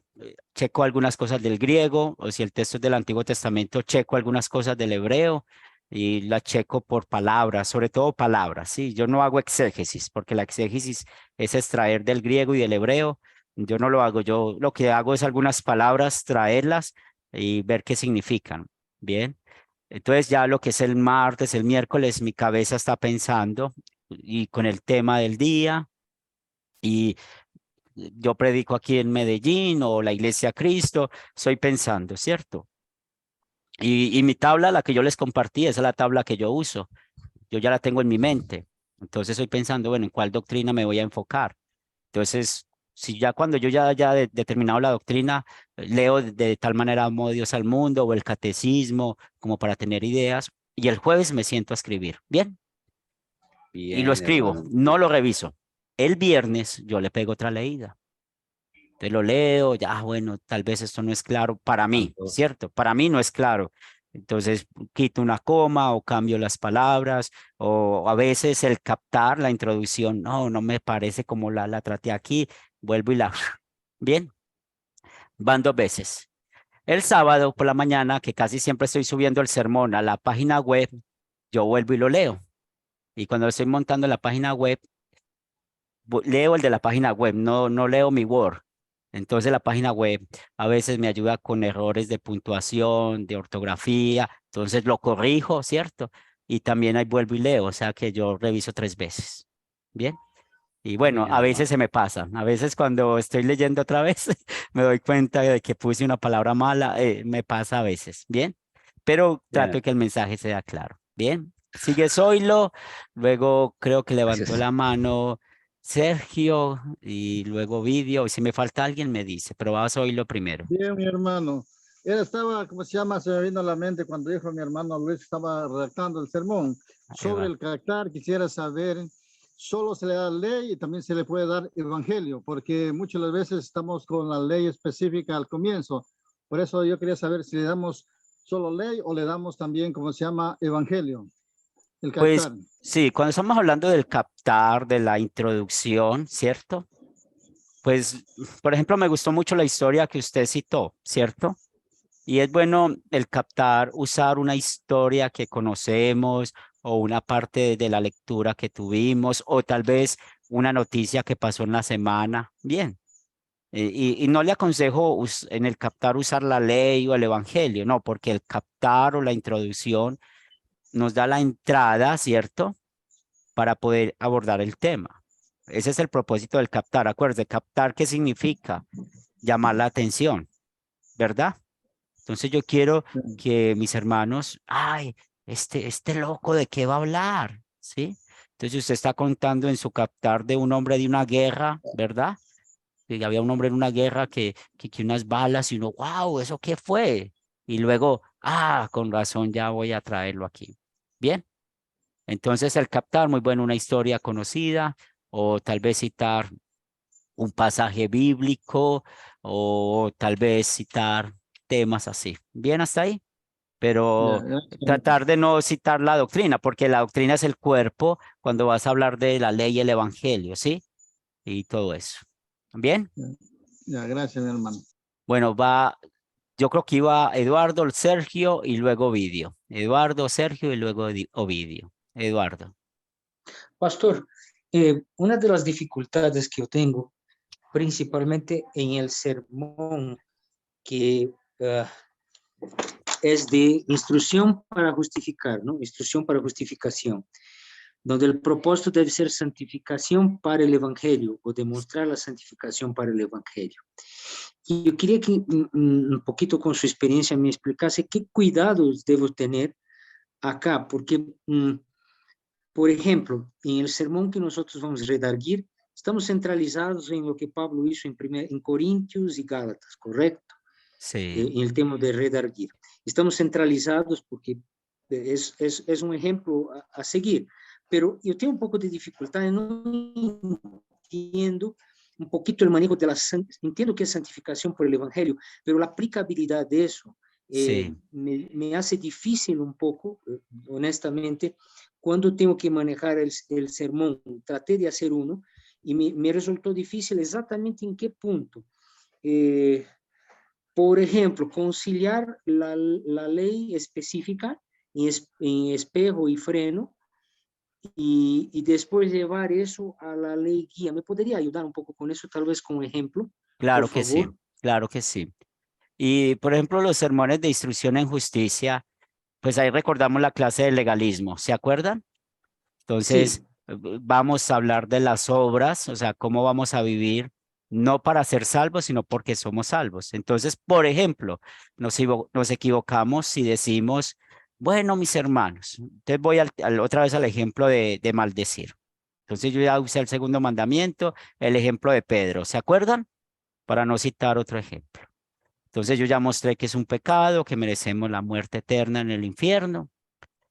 checo algunas cosas del griego, o si el texto es del Antiguo Testamento, checo algunas cosas del hebreo y la checo por palabras, sobre todo palabras, ¿sí? Yo no hago exégesis, porque la exégesis es extraer del griego y del hebreo. Yo no lo hago, yo lo que hago es algunas palabras, traerlas y ver qué significan. Bien. Entonces ya lo que es el martes, el miércoles, mi cabeza está pensando y con el tema del día y yo predico aquí en Medellín o la Iglesia Cristo, estoy pensando, ¿cierto? Y mi tabla, la que yo les compartí, esa es la tabla que yo uso. Yo ya la tengo en mi mente. Entonces estoy pensando, bueno, ¿en cuál doctrina me voy a enfocar? Entonces, si ya cuando yo ya he determinado la doctrina, leo de tal manera Amó Dios al mundo o el catecismo, como para tener ideas, y el jueves me siento a escribir. Bien, y lo Bien, escribo, hermano. no lo reviso. El viernes yo le pego otra leída. Te lo leo, ya, bueno, tal vez esto no es claro para mí, Tanto- ¿cierto? Para mí no es claro. Entonces, quito una coma o cambio las palabras, o a veces el captar la introducción, no me parece como la traté aquí, vuelvo y la... Bien, van 2 veces. El sábado por la mañana, que casi siempre estoy subiendo el sermón a la página web, yo vuelvo y lo leo. Y cuando estoy montando la página web, leo el de la página web, no leo mi Word. Entonces la página web a veces me ayuda con errores de puntuación, de ortografía, entonces lo corrijo, ¿cierto? Y también ahí vuelvo y leo, o sea que yo reviso 3 veces. Bien. Y bueno, Bien, a hermano. veces se me pasa, a veces cuando estoy leyendo otra vez me doy cuenta de que puse una palabra mala, me pasa a veces, ¿bien? Pero trato Bien, de que el mensaje sea claro, ¿bien? Sigue Zoilo, luego creo que levantó gracias. la mano Sergio y luego Vidio, y si me falta alguien me dice, pero va a Zoilo primero. Bien, mi hermano. Él estaba, ¿cómo se llama? Se me vino a la mente cuando dijo mi hermano Luis, estaba redactando el sermón Ahí sobre va. el carácter. Quisiera saber, solo se le da ley y también se le puede dar evangelio, porque muchas de las veces estamos con la ley específica al comienzo. Por eso yo quería saber si le damos solo ley o le damos también, ¿cómo se llama? Evangelio, el Pues carácter. sí, cuando estamos hablando del captar, de la introducción, ¿cierto? Pues, por ejemplo, me gustó mucho la historia que usted citó, ¿cierto? Y es bueno el captar, usar una historia que conocemos o una parte de la lectura que tuvimos o tal vez una noticia que pasó en la semana. Bien. Y no le aconsejo en el captar usar la ley o el evangelio, no, porque el captar o la introducción nos da la entrada, ¿cierto? Para poder abordar el tema. Ese es el propósito del captar. Acuérdate, captar, ¿qué significa? Llamar la atención, ¿verdad? Entonces yo quiero que mis hermanos, ay, este loco, ¿de qué va a hablar? ¿Sí? Entonces usted está contando en su captar de un hombre de una guerra, ¿verdad? Que había un hombre en una guerra que unas balas y uno, wow, ¿eso qué fue? Y luego, con razón, ya voy a traerlo aquí. Bien. Entonces el captar, muy bueno, una historia conocida o tal vez citar un pasaje bíblico o tal vez citar temas así. Bien hasta ahí, Ya, pero gracias. tratar de no citar la doctrina, porque la doctrina es el cuerpo cuando vas a hablar de la ley y el evangelio, ¿sí? Y todo eso. Bien, Ya, gracias, mi hermano. bueno, yo creo que iba Eduardo, Sergio y luego Ovidio. Eduardo, Sergio y luego Ovidio. Eduardo. Pastor, una de las dificultades que yo tengo, principalmente en el sermón, que es de instrucción para justificar, ¿no? Instrucción para justificación, donde el propósito debe ser santificación para el evangelio o demostrar la santificación para el evangelio. Y yo quería que un poquito con su experiencia me explicase qué cuidados debo tener acá, porque, por ejemplo, en el sermón que nosotros vamos a redarguir, estamos centralizados en lo que Pablo hizo en Corintios y Gálatas, ¿correcto? Sí, En el tema de redarguir. Estamos centralizados porque es un ejemplo a seguir, pero yo tengo un poco de dificultad, no entiendo un poquito el manejo de entiendo que es santificación por el Evangelio, pero la aplicabilidad de eso sí, me hace difícil un poco, honestamente, cuando tengo que manejar el sermón. Traté de hacer uno y me resultó difícil exactamente en qué punto. Eh, por ejemplo, conciliar la ley específica en espejo y freno y después llevar eso a la ley guía. ¿Me podría ayudar un poco con eso, tal vez con ejemplo, por claro que sí, favor? claro que sí. Y por ejemplo, los sermones de instrucción en justicia, pues ahí recordamos la clase de legalismo, ¿se acuerdan? Entonces, Sí, vamos a hablar de las obras, o sea, cómo vamos a vivir, no para ser salvos, sino porque somos salvos. Entonces, por ejemplo, nos equivocamos si decimos, bueno, mis hermanos, entonces voy otra vez al ejemplo de maldecir. Entonces, yo ya usé el segundo mandamiento, el ejemplo de Pedro, ¿se acuerdan? Para no citar otro ejemplo. Entonces, yo ya mostré que es un pecado, que merecemos la muerte eterna en el infierno.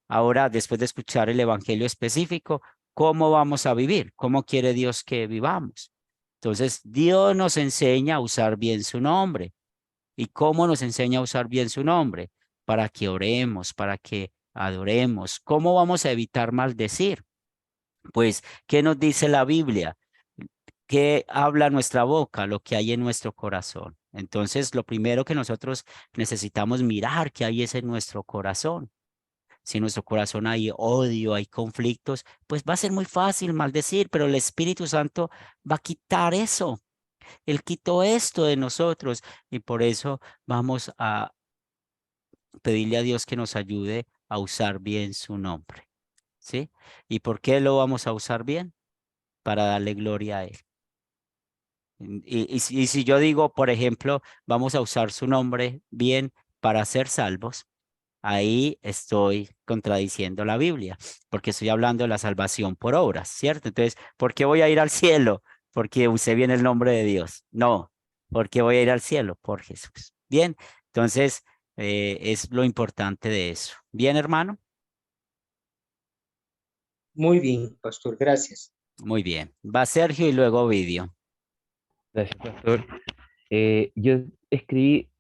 Ahora, después de escuchar el evangelio específico, ¿cómo vamos a vivir? ¿Cómo quiere Dios que vivamos? Entonces, Dios nos enseña a usar bien su nombre. ¿Y cómo nos enseña a usar bien su nombre? Para que oremos, para que adoremos. ¿Cómo vamos a evitar maldecir? Pues, ¿qué nos dice la Biblia? ¿Qué habla nuestra boca? Lo que hay en nuestro corazón. Entonces, lo primero que nosotros necesitamos mirar qué hay es en nuestro corazón. Si en nuestro corazón hay odio, hay conflictos, pues va a ser muy fácil maldecir, pero el Espíritu Santo va a quitar eso. Él quitó esto de nosotros y por eso vamos a pedirle a Dios que nos ayude a usar bien su nombre. ¿Sí? ¿Y por qué lo vamos a usar bien? Para darle gloria a Él. Y si yo digo, por ejemplo, vamos a usar su nombre bien para ser salvos, ahí estoy contradiciendo la Biblia, porque estoy hablando de la salvación por obras, ¿cierto? Entonces, ¿por qué voy a ir al cielo? Porque usé bien el nombre de Dios. No, ¿por qué voy a ir al cielo? Por Jesús. Bien, entonces es lo importante de eso. Bien, hermano. muy bien, pastor, gracias. Muy bien. Va Sergio y luego Ovidio. Gracias, pastor. Yo escribí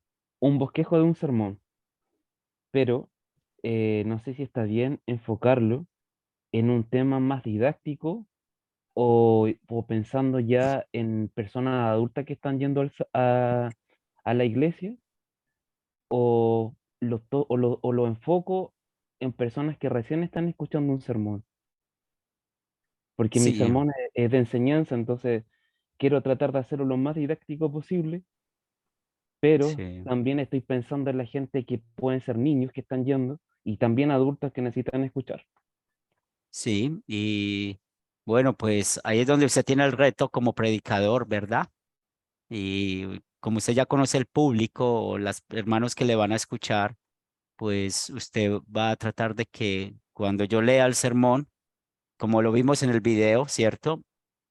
un bosquejo de un sermón, pero no sé si está bien enfocarlo en un tema más didáctico o pensando ya en personas adultas que están yendo a la iglesia, o lo enfoco en personas que recién están escuchando un sermón, porque mi Sí, sermón es de enseñanza, entonces quiero tratar de hacerlo lo más didáctico posible, pero sí, también estoy pensando en la gente que pueden ser niños que están yendo y también adultos que necesitan escuchar. sí. Y bueno, pues ahí es donde usted tiene el reto como predicador, ¿verdad? Y como usted ya conoce el público o los hermanos que le van a escuchar, pues usted va a tratar de que cuando yo lea el sermón, como lo vimos en el video, ¿cierto?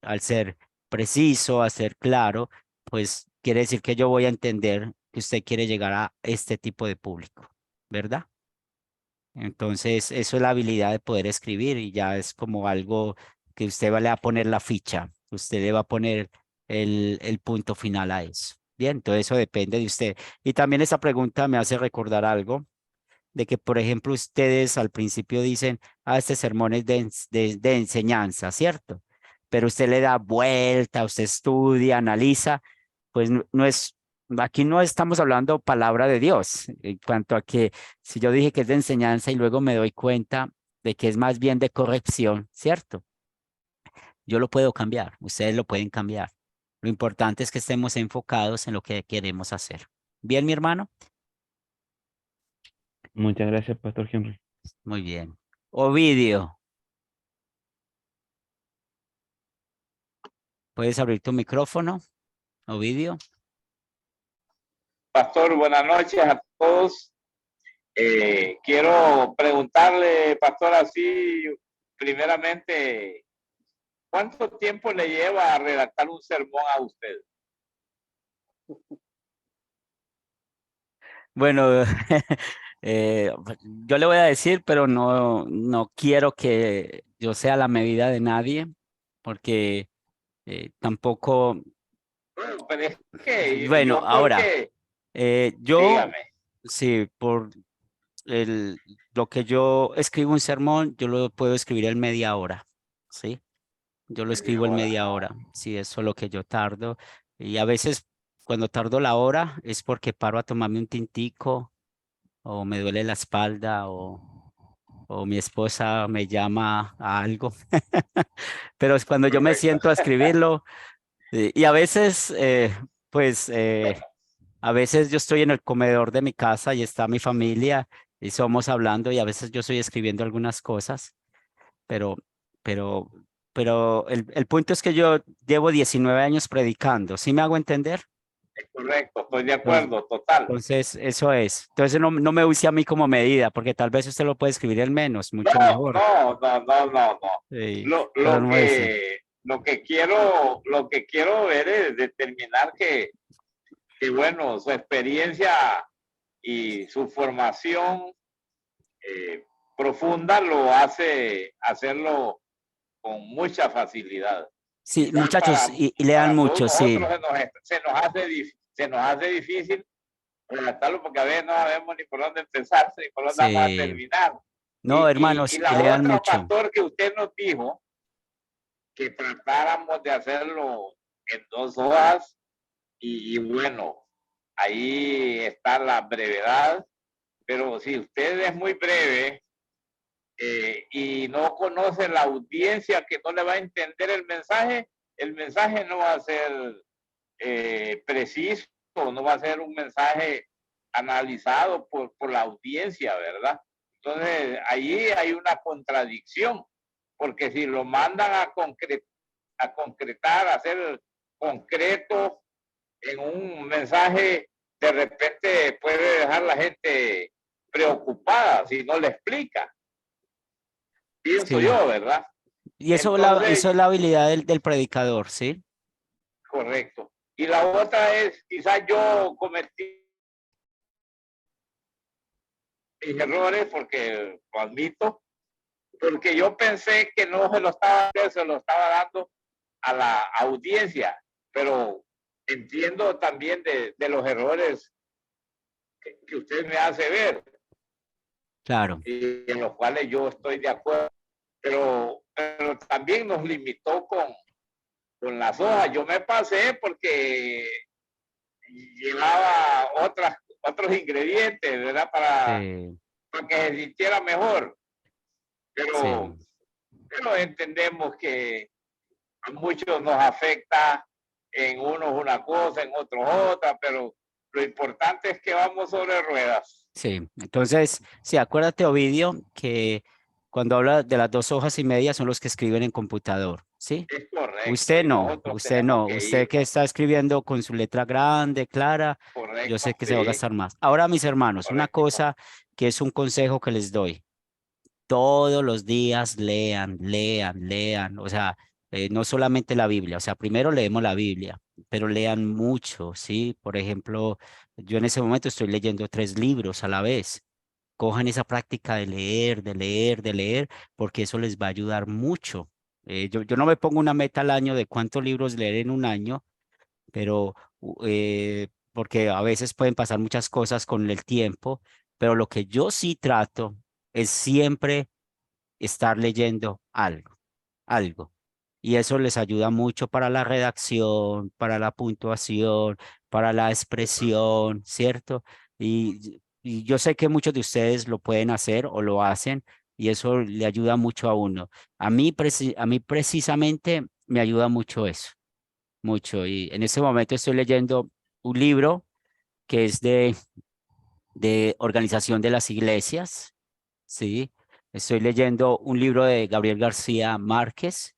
Al ser preciso, a ser claro, pues quiere decir que yo voy a entender que usted quiere llegar a este tipo de público, ¿verdad? Entonces, eso es la habilidad de poder escribir y ya es como algo que usted va le va a poner la ficha, usted le va a poner el punto final a eso. Bien, todo eso depende de usted. Y también esa pregunta me hace recordar algo de que, por ejemplo, ustedes al principio dicen, este sermón es de enseñanza, ¿cierto? Pero usted le da vuelta, usted estudia, analiza, pues no es, aquí no estamos hablando palabra de Dios, en cuanto a que si yo dije que es de enseñanza y luego me doy cuenta de que es más bien de corrección, ¿cierto? Yo lo puedo cambiar, ustedes lo pueden cambiar. Lo importante es que estemos enfocados en lo que queremos hacer. Bien, mi hermano. Muchas gracias, Pastor Henry. Muy bien. Ovidio, ¿puedes abrir tu micrófono, Ovidio? Pastor, buenas noches a todos. Quiero preguntarle, pastor, así, primeramente, ¿cuánto tiempo le lleva a redactar un sermón a usted? Bueno, yo le voy a decir, pero no quiero que yo sea la medida de nadie, porque tampoco, Bueno, pero es que bueno, yo creo ahora, que, yo, dígame, sí, por lo que yo escribo un sermón, yo lo puedo escribir en media hora, ¿sí? Yo lo escribo en media hora, sí, eso es lo que yo tardo. Y a veces cuando tardo la hora es porque paro a tomarme un tintico o me duele la espalda o mi esposa me llama a algo. Pero es cuando yo me correcto. siento a escribirlo y a veces, a veces yo estoy en el comedor de mi casa y está mi familia y somos hablando y a veces yo estoy escribiendo algunas cosas, pero, pero, pero el punto es que yo llevo 19 años predicando, ¿sí me hago entender? Correcto, estoy de Entonces, acuerdo, total. entonces eso es. Entonces no me use a mí como medida, porque tal vez usted lo puede escribir en menos, mucho mejor. No. Sí, Lo, pero lo no ese. que, lo que quiero ver es determinar que bueno, su experiencia y su formación profunda lo hace hacerlo con mucha facilidad. Sí, Quizás muchachos, y lean para todos mucho, sí. nosotros se nos hace difícil redactarlo porque a veces no sabemos ni por dónde empezar, ni por dónde vamos a Sí. terminar. No, hermanos, Y y la lean otra, mucho. pastor, que usted nos dijo que tratáramos de hacerlo en 2 horas y bueno, ahí está la brevedad, pero si usted es muy breve y no conoce la audiencia que no le va a entender el mensaje no va a ser preciso, no va a ser un mensaje analizado por la audiencia, ¿verdad? Entonces, ahí hay una contradicción, porque si lo mandan a concretar, a hacer concreto en un mensaje, de repente puede dejar la gente preocupada si no le explica. Pienso Sí. yo, ¿verdad? Y eso es Entonces, la habilidad del predicador, ¿sí? correcto. Y la otra es, quizás yo cometí mis errores, porque lo admito, porque yo pensé que no se lo estaba dando a la audiencia, pero entiendo también de los errores que usted me hace ver Claro. y en los cuales yo estoy de acuerdo, pero también nos limitó con las hojas. Yo me pasé porque llevaba otros ingredientes, ¿verdad? Para Sí, que se sintiera mejor. sí. Pero entendemos que a muchos nos afecta, en unos una cosa, en otros otra, pero lo importante es que vamos sobre ruedas. Sí, entonces, sí, acuérdate, Ovidio, que cuando habla de las 2 hojas y media son los que escriben en computador, ¿sí? Es correcto, Usted y no, nosotros tenemos que usted que irnos. está escribiendo con su letra grande, clara, yo Correcto, sé que se va a sí, gastar más. Ahora, mis hermanos, una correcto. cosa que es un consejo que les doy. Todos los días lean, o sea, no solamente la Biblia, o sea, primero leemos la Biblia, pero lean mucho, ¿sí? Por ejemplo, yo en ese momento estoy leyendo 3 libros a la vez. Cojan esa práctica de leer, porque eso les va a ayudar mucho. Yo no me pongo una meta al año de cuántos libros leer en un año, pero porque a veces pueden pasar muchas cosas con el tiempo, pero lo que yo sí trato es siempre estar leyendo algo. Y eso les ayuda mucho para la redacción, para la puntuación, para la expresión, ¿cierto? Y yo sé que muchos de ustedes lo pueden hacer o lo hacen y eso le ayuda mucho a uno. A mí precisamente me ayuda mucho eso, mucho. Y en este momento estoy leyendo un libro que es de organización de las iglesias. Sí, estoy leyendo un libro de Gabriel García Márquez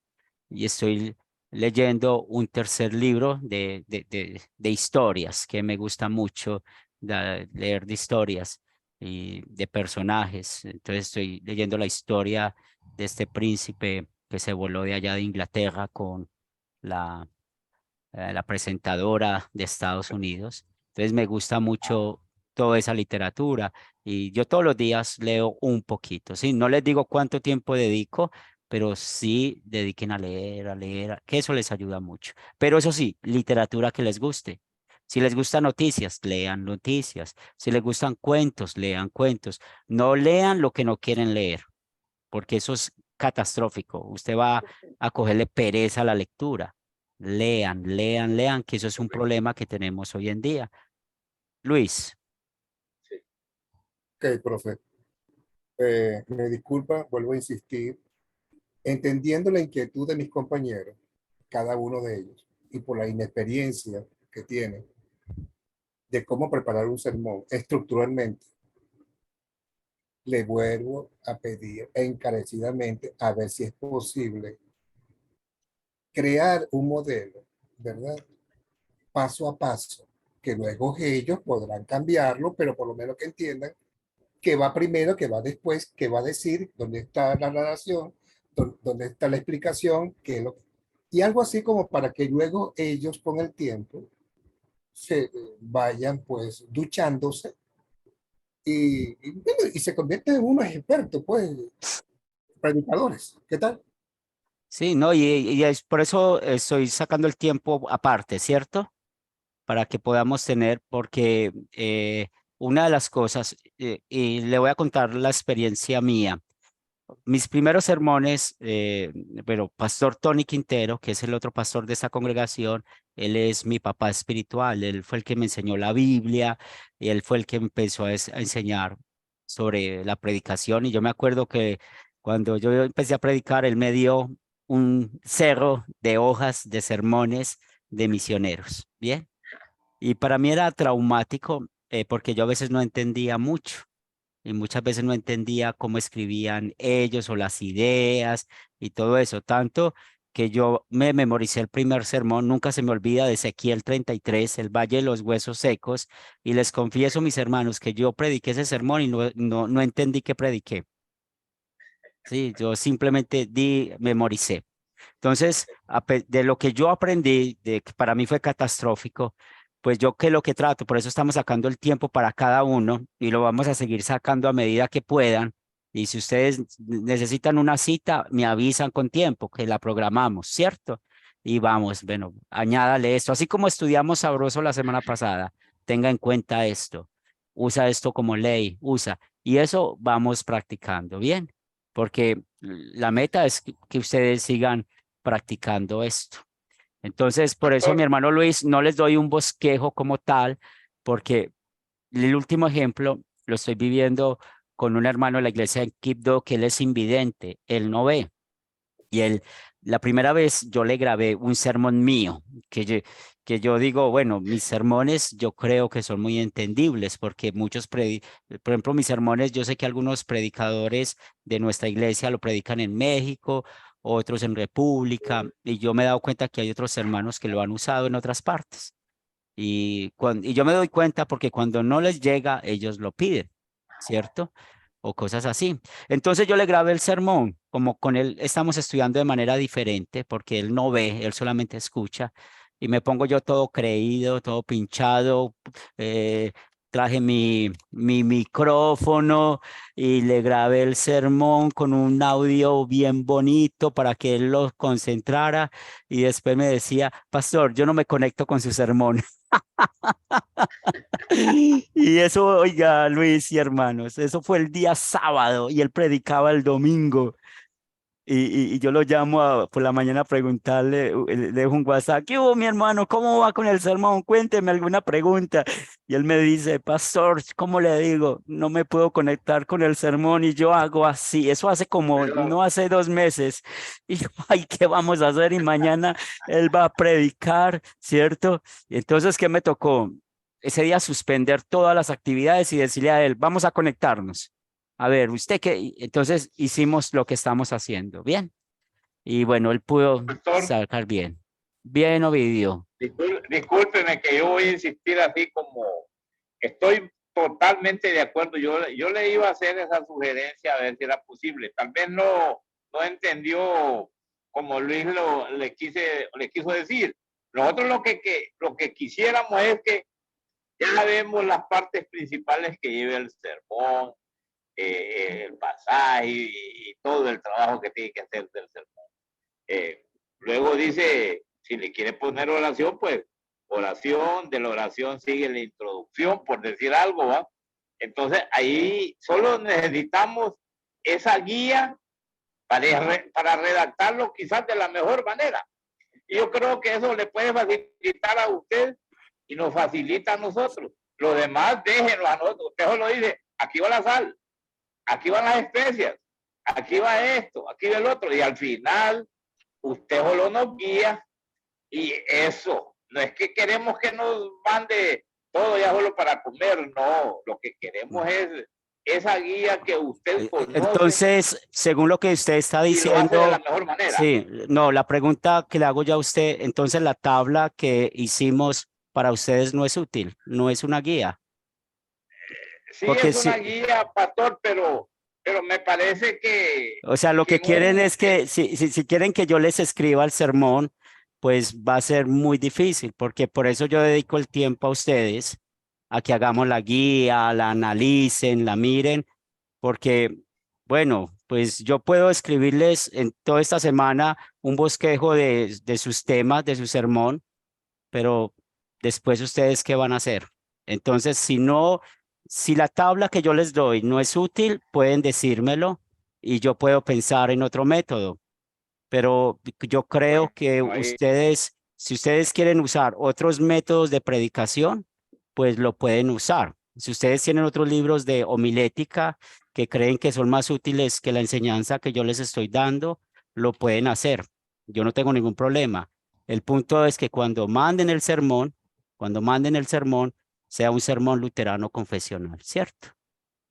y estoy leyendo un tercer libro de historias que me gusta mucho leer de historias y de personajes. Entonces estoy leyendo la historia de este príncipe que se voló de allá de Inglaterra con la, la presentadora de Estados Unidos. Entonces me gusta mucho toda esa literatura y yo todos los días leo un poquito. Sí, no les digo cuánto tiempo dedico, pero sí dediquen a leer, que eso les ayuda mucho. Pero eso sí, literatura que les guste. Si les gustan noticias, lean noticias. Si les gustan cuentos, lean cuentos. No lean lo que no quieren leer, porque eso es catastrófico. Usted va a cogerle pereza a la lectura. Lean, lean, lean, que eso es un problema que tenemos hoy en día. Luis. Ok, profe. Me disculpa, vuelvo a insistir. Entendiendo la inquietud de mis compañeros, cada uno de ellos, y por la inexperiencia que tienen de cómo preparar un sermón estructuralmente, le vuelvo a pedir encarecidamente a ver si es posible crear un modelo, ¿verdad? Paso a paso, que luego ellos podrán cambiarlo, pero por lo menos que entiendan que va primero, que va después, que va a decir dónde está la narración, dónde está la explicación, qué es lo que... Y algo así como para que luego ellos con el tiempo se vayan pues duchándose bueno, y se convierten en unos expertos, pues, predicadores. ¿Qué tal? Sí, no, y es por eso estoy sacando el tiempo aparte, ¿cierto? Para que podamos tener, porque una de las cosas, y le voy a contar la experiencia mía. Mis primeros sermones, pero Pastor Tony Quintero, que es el otro pastor de esta congregación, él es mi papá espiritual, él fue el que me enseñó la Biblia, y él fue el que empezó a enseñar sobre la predicación. Y yo me acuerdo que cuando yo empecé a predicar, él me dio un cerro de hojas de sermones de misioneros, ¿bien? Y para mí era traumático porque yo a veces no entendía mucho y muchas veces no entendía cómo escribían ellos o las ideas y todo eso, tanto que yo me memoricé el primer sermón, nunca se me olvida de Ezequiel 33, el Valle de los Huesos Secos, y les confieso, mis hermanos, que yo prediqué ese sermón y no entendí qué prediqué. Sí, yo simplemente memoricé. Entonces, de lo que yo aprendí, de que para mí fue catastrófico, pues yo que lo que trato, por eso estamos sacando el tiempo para cada uno y lo vamos a seguir sacando a medida que puedan. Y si ustedes necesitan una cita, me avisan con tiempo, que la programamos, ¿cierto? Y vamos, bueno, añádale esto. Así como estudiamos sabroso la semana pasada, tenga en cuenta esto. Usa esto como ley, usa. Y eso vamos practicando, ¿bien? Porque la meta es que ustedes sigan practicando esto. Entonces, por eso, mi hermano Luis, no les doy un bosquejo como tal, porque el último ejemplo lo estoy viviendo con un hermano de la iglesia en Quibdó, que él es invidente, él no ve. Y él, la primera vez yo le grabé un sermón mío, que yo digo, bueno, mis sermones yo creo que son muy entendibles, porque por ejemplo, mis sermones, yo sé que algunos predicadores de nuestra iglesia lo predican en México, otros en República, y yo me he dado cuenta que hay otros hermanos que lo han usado en otras partes. Y yo me doy cuenta porque cuando no les llega, ellos lo piden, ¿cierto? O cosas así. Entonces yo le grabé el sermón, como con él estamos estudiando de manera diferente, porque él no ve, él solamente escucha, y me pongo yo todo creído, todo pinchado, traje mi micrófono y le grabé el sermón con un audio bien bonito para que él lo concentrara, y después me decía, pastor, yo no me conecto con su sermón. Y eso, oiga, Luis y hermanos, eso fue el día sábado y él predicaba el domingo. Y yo lo llamo por la mañana a preguntarle, le dejo un WhatsApp, ¿qué hubo, mi hermano? ¿Cómo va con el sermón? Cuénteme alguna pregunta. Y él me dice, pastor, ¿cómo le digo? No me puedo conectar con el sermón y yo hago así. Eso hace como, no hace 2 meses. Y yo, ay, ¿qué vamos a hacer? Y mañana él va a predicar, ¿cierto? Y entonces, ¿qué me tocó? Ese día suspender todas las actividades y decirle a él, vamos a conectarnos. A ver, usted qué, entonces hicimos lo que estamos haciendo, bien. Y bueno, él pudo Pastor, sacar bien. Bien, Ovidio. discúlpeme que yo voy a insistir así como estoy totalmente de acuerdo. Yo le iba a hacer esa sugerencia a ver si era posible. Tal vez no entendió como Luis le quiso decir. Nosotros lo que quisiéramos es que ya vemos las partes principales que lleva el sermón, el pasaje y todo el trabajo que tiene que hacer del sermón. Luego dice, si le quiere poner oración, pues oración, de la oración sigue la introducción, por decir algo, ¿va? Entonces ahí solo necesitamos esa guía para redactarlo quizás de la mejor manera. Y yo creo que eso le puede facilitar a usted y nos facilita a nosotros. Lo demás déjenlo a nosotros. Usted solo dice, aquí va la sal, aquí van las especias, aquí va esto, aquí va el otro. Y al final usted solo nos guía y eso. No es que queremos que nos mande todo ya solo para comer, no. Lo que queremos es esa guía que usted conoce. Entonces, según lo que usted está y lo hace de la diciendo, mejor manera. sí, no, la pregunta que le hago ya a usted, entonces la tabla que hicimos para ustedes no es útil, no es una guía. Sí, Porque es una si, guía, pastor, pero me parece que... o sea, lo que quieren es que, si quieren que yo les escriba el sermón, pues va a ser muy difícil, porque por eso yo dedico el tiempo a ustedes, a que hagamos la guía, la analicen, la miren, porque, bueno, pues yo puedo escribirles en toda esta semana un bosquejo de sus temas, de su sermón, pero después ustedes, ¿qué van a hacer? Entonces, si la tabla que yo les doy no es útil, pueden decírmelo y yo puedo pensar en otro método, pero yo creo que ustedes, si ustedes quieren usar otros métodos de predicación, pues lo pueden usar. Si ustedes tienen otros libros de homilética que creen que son más útiles que la enseñanza que yo les estoy dando, lo pueden hacer. Yo no tengo ningún problema. El punto es que cuando manden el sermón, sea un sermón luterano confesional, ¿cierto?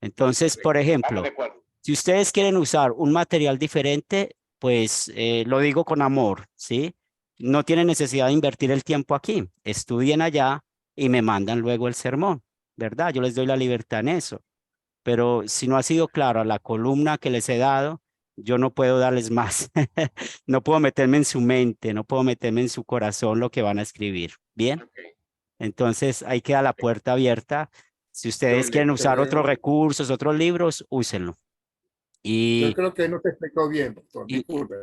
Entonces, por Estamos de ejemplo, acuerdo. si ustedes quieren usar un material diferente, pues lo digo con amor, ¿sí? No tienen necesidad de invertir el tiempo aquí. Estudien allá y me mandan luego el sermón, ¿verdad? Yo les doy la libertad en eso. Pero si no ha sido claro la columna que les he dado, yo no puedo darles más. No puedo meterme en su mente, no puedo meterme en su corazón lo que van a escribir. ¿Bien? Okay. Entonces ahí queda la puerta abierta. Si ustedes quieren usar otros recursos, otros libros, úsenlo. Yo Y, creo que no te explicó bien, doctor. y, Disculpe.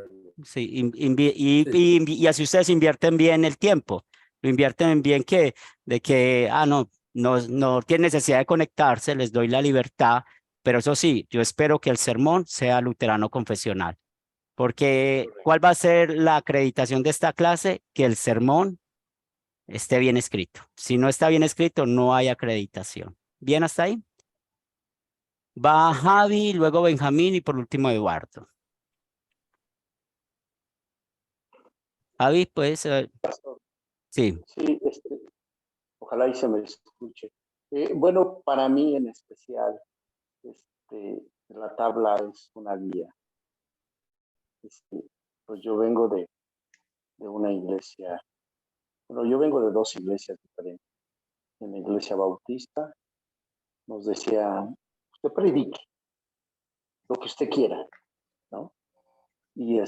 sí, Sí. y así ustedes invierten bien el tiempo. Lo invierten bien de que, no tiene necesidad de conectarse, les doy la libertad, pero eso sí, yo espero que el sermón sea luterano confesional, porque ¿cuál va a ser la acreditación de esta clase? Que el sermón esté bien escrito. Si no está bien escrito, no hay acreditación. ¿Bien hasta ahí? Va Javi, luego Benjamín y por último Eduardo. Javi, pues, sí. Sí, ojalá y se me escuche. Bueno, para mí en especial, la tabla es una guía. Pues yo vengo de una iglesia, bueno, yo vengo de dos iglesias diferentes. En la iglesia bautista nos decía, usted predique lo que usted quiera, ¿no? Y,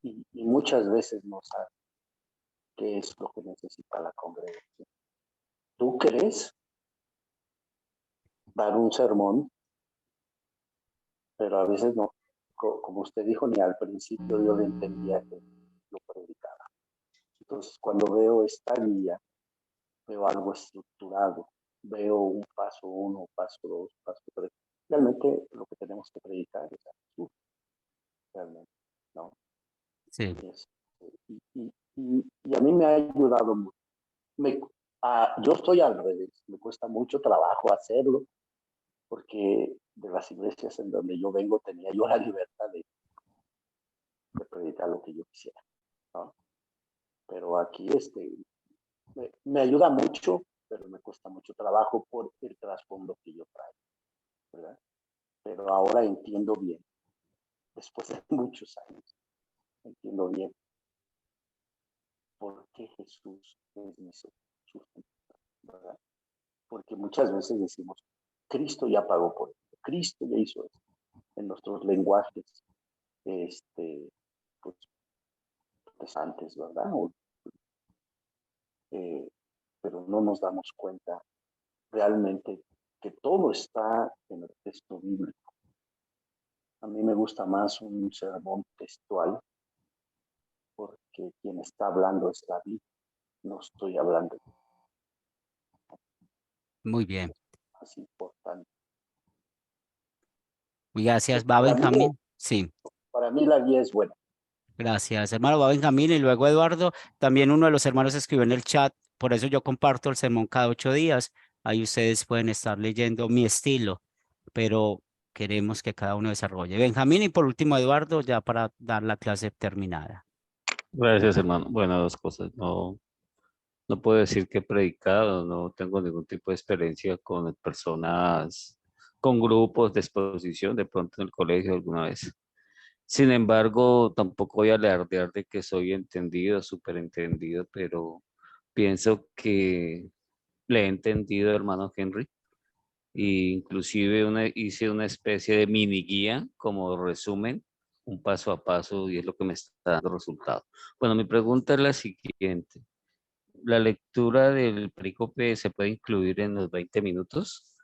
y muchas veces no sabe qué es lo que necesita la congregación. ¿Tú querés dar un sermón? Pero a veces no, como usted dijo, ni al principio yo le entendía que lo predicaba. Entonces, cuando veo esta guía, veo algo estructurado, veo un paso 1, paso 2, paso 3. Realmente lo que tenemos que predicar es a Jesús, realmente, ¿no? Sí. Y a mí me ha ayudado mucho. Yo estoy al revés, me cuesta mucho trabajo hacerlo, porque de las iglesias en donde yo vengo tenía yo la libertad de predicar lo que yo quisiera, ¿no? Pero aquí me ayuda mucho, pero me cuesta mucho trabajo por el trasfondo que yo traigo, ¿verdad? Pero ahora entiendo bien, después de muchos años, entiendo bien por qué Jesús es mi sustento, ¿verdad? porque muchas veces decimos, Cristo ya pagó por esto, Cristo ya hizo esto, en nuestros lenguajes, pues, protestantes, ¿verdad? Pero no nos damos cuenta realmente que todo está en el texto bíblico. A mí me gusta más un sermón textual, porque quien está hablando es la Biblia, no estoy hablando. Muy bien. Más importante. Gracias, va Para mí, Benjamín. Sí. para mí la guía es buena. Gracias, hermano. Va Benjamín y luego Eduardo. También uno de los hermanos escribió en el chat, por eso yo comparto el sermón cada 8 días. Ahí ustedes pueden estar leyendo mi estilo, pero queremos que cada uno desarrolle. Benjamín y por último Eduardo, ya para dar la clase terminada. Gracias, hermano. Bueno, dos cosas. No puedo decir que he predicado, no tengo ningún tipo de experiencia con personas, con grupos de exposición, de pronto en el colegio alguna vez. Sin embargo, tampoco voy a alardear de que soy entendido, súper entendido, pero pienso que le he entendido, hermano Henry, e inclusive hice una especie de mini guía como resumen, un paso a paso, y es lo que me está dando resultado. Bueno, mi pregunta es la siguiente. ¿La lectura del perícope se puede incluir en los 20 minutos?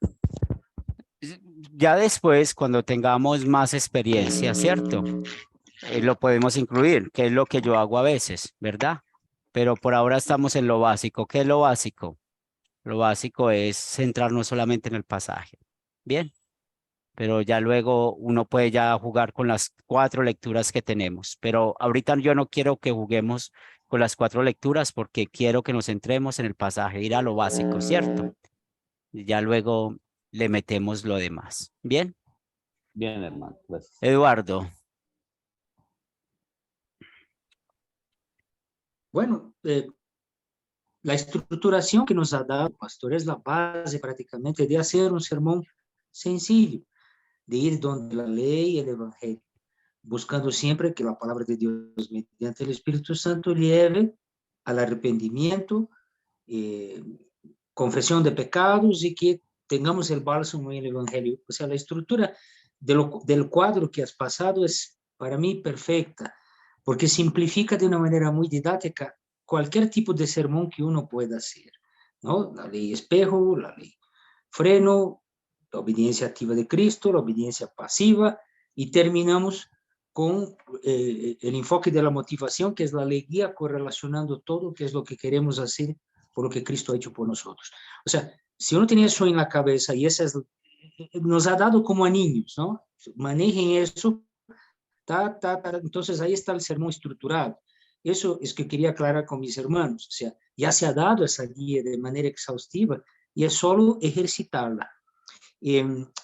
Ya después, cuando tengamos más experiencia, ¿cierto? Lo podemos incluir, que es lo que yo hago a veces, ¿verdad? Pero por ahora estamos en lo básico. ¿Qué es lo básico? Lo básico es centrarnos solamente en el pasaje. Bien, pero ya luego uno puede ya jugar con las 4 lecturas que tenemos. Pero ahorita yo no quiero que juguemos con las 4 lecturas porque quiero que nos centremos en el pasaje, ir a lo básico, ¿cierto? Y ya luego le metemos lo demás. Bien, Bien, hermano. Gracias. Eduardo. Bueno, la estructuración que nos ha dado el pastor es la base prácticamente de hacer un sermón sencillo, de ir donde la ley y el evangelio, buscando siempre que la palabra de Dios mediante el Espíritu Santo lleve al arrepentimiento, confesión de pecados y que tengamos el bálsamo en el evangelio. O sea, la estructura del cuadro que has pasado es para mí perfecta, porque simplifica de una manera muy didáctica cualquier tipo de sermón que uno pueda hacer, ¿no? La ley espejo, la ley freno, la obediencia activa de Cristo, la obediencia pasiva, y terminamos con el enfoque de la motivación, que es la ley guía, correlacionando todo, que es lo que queremos hacer por lo que Cristo ha hecho por nosotros. O sea, si uno tiene eso en la cabeza, y eso nos ha dado como a niños, ¿no? Manejen eso, entonces ahí está el sermón estructurado. Eso es que quería aclarar con mis hermanos. O sea, ya se ha dado esa guía de manera exhaustiva y es solo ejercitarla.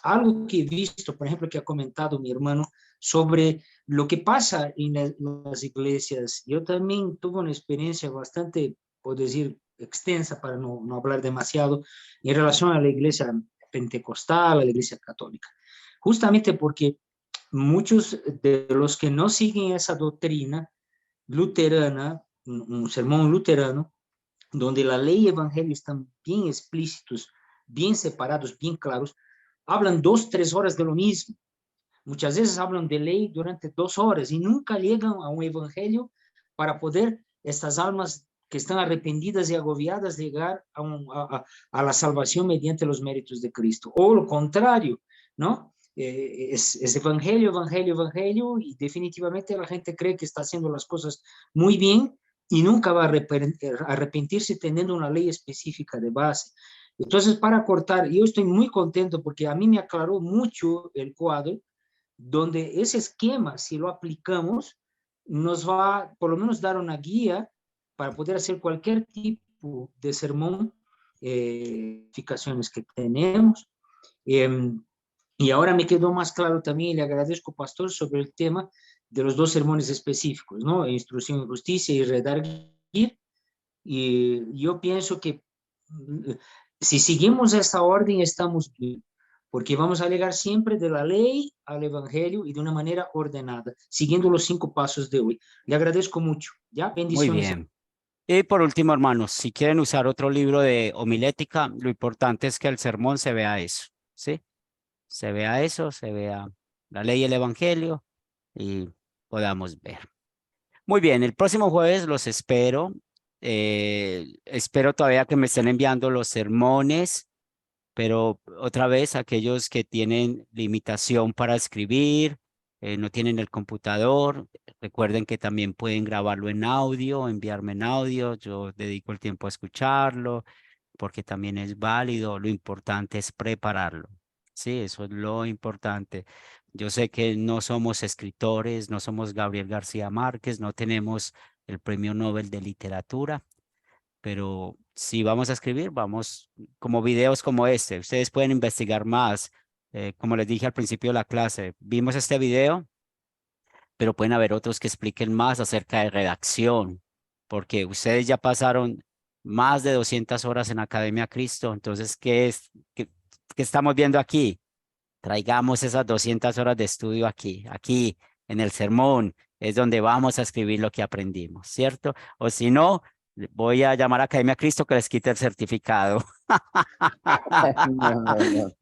Algo que he visto, por ejemplo, que ha comentado mi hermano sobre lo que pasa en las iglesias. Yo también tuve una experiencia bastante, puedo decir, extensa para no hablar demasiado, en relación a la iglesia pentecostal, a la iglesia católica. Justamente porque muchos de los que no siguen esa doctrina luterana, un sermón luterano, donde la ley y el evangelio están bien explícitos, bien separados, bien claros, hablan 2, 3 horas de lo mismo. Muchas veces hablan de ley durante 2 horas y nunca llegan a un evangelio para poder estas almas que están arrepentidas y agobiadas llegar a la salvación mediante los méritos de Cristo. O lo contrario, ¿no? Es evangelio, evangelio, evangelio, y definitivamente la gente cree que está haciendo las cosas muy bien y nunca va a arrepentirse teniendo una ley específica de base. Entonces, para cortar, yo estoy muy contento porque a mí me aclaró mucho el cuadro, donde ese esquema, si lo aplicamos, nos va por lo menos dar una guía para poder hacer cualquier tipo de sermón, explicaciones que tenemos. Y ahora me quedó más claro también, y le agradezco, pastor, sobre el tema de los 2 sermones específicos, ¿no? Instrucción en justicia y redarguir. Y yo pienso que si seguimos esta orden estamos bien, porque vamos a llegar siempre de la ley al evangelio y de una manera ordenada, siguiendo los 5 pasos de hoy. Le agradezco mucho. ¿Ya? Bendiciones. Muy bien. Y por último, hermanos, si quieren usar otro libro de homilética, lo importante es que el sermón se vea eso, ¿sí? Se vea eso, se vea la ley y el evangelio y podamos ver. Muy bien, el próximo jueves los espero. Espero todavía que me estén enviando los sermones, pero otra vez aquellos que tienen limitación para escribir, no tienen el computador, recuerden que también pueden grabarlo en audio, enviarme en audio, yo dedico el tiempo a escucharlo, porque también es válido, lo importante es prepararlo. Sí, eso es lo importante. Yo sé que no somos escritores, no somos Gabriel García Márquez, no tenemos el Premio Nobel de Literatura, pero si vamos a escribir, vamos como videos como este. Ustedes pueden investigar más. Como les dije al principio de la clase, vimos este video, pero pueden haber otros que expliquen más acerca de redacción, porque ustedes ya pasaron más de 200 horas en Academia Cristo. Entonces, ¿qué estamos viendo aquí? Traigamos esas 200 horas de estudio aquí en el sermón, es donde vamos a escribir lo que aprendimos, ¿cierto? O si no, voy a llamar a Academia Cristo que les quite el certificado.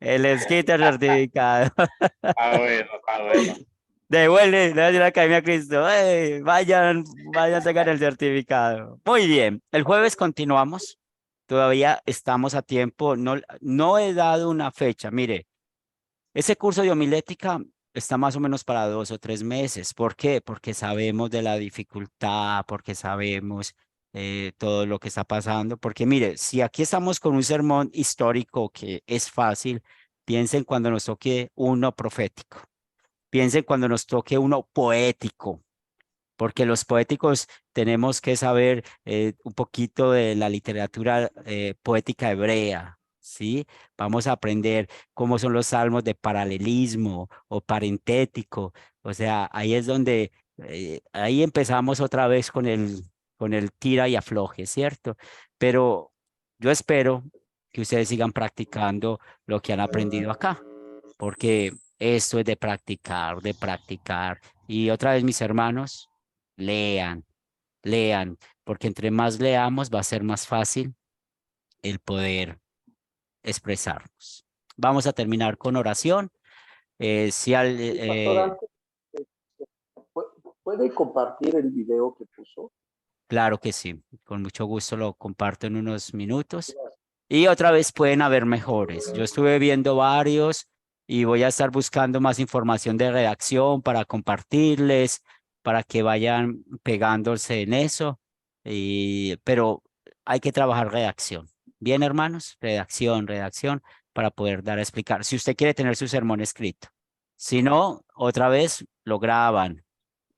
Les quite el certificado. Está bueno, está bueno. Le voy a decir a Academia Cristo, vayan, a sacar el certificado. Muy bien, el jueves continuamos. Todavía estamos a tiempo. No he dado una fecha. Mire, ese curso de homilética está más o menos para 2 o 3 meses. ¿Por qué? Porque sabemos de la dificultad, porque sabemos todo lo que está pasando. Porque mire, si aquí estamos con un sermón histórico que es fácil, piensen cuando nos toque uno profético. Piensen cuando nos toque uno poético, porque los poéticos tenemos que saber un poquito de la literatura poética hebrea, ¿sí? Vamos a aprender cómo son los salmos de paralelismo o parentético. O sea, ahí es donde, ahí empezamos otra vez con el tira y afloje, ¿cierto? Pero yo espero que ustedes sigan practicando lo que han aprendido acá, porque esto es de practicar, de practicar. Y otra vez, mis hermanos, lean, lean, porque entre más leamos va a ser más fácil el poder expresarnos. Vamos a terminar con oración. Sí, pastor, antes, ¿puede compartir el video que puso? Claro que sí, con mucho gusto lo comparto en unos minutos. Y otra vez pueden haber mejores. Yo estuve viendo varios y voy a estar buscando más información de redacción para compartirles, para que vayan pegándose en eso. Pero hay que trabajar redacción. Bien, hermanos, redacción para poder dar a explicar. Si usted quiere tener su sermón escrito. Si no, otra vez lo graban,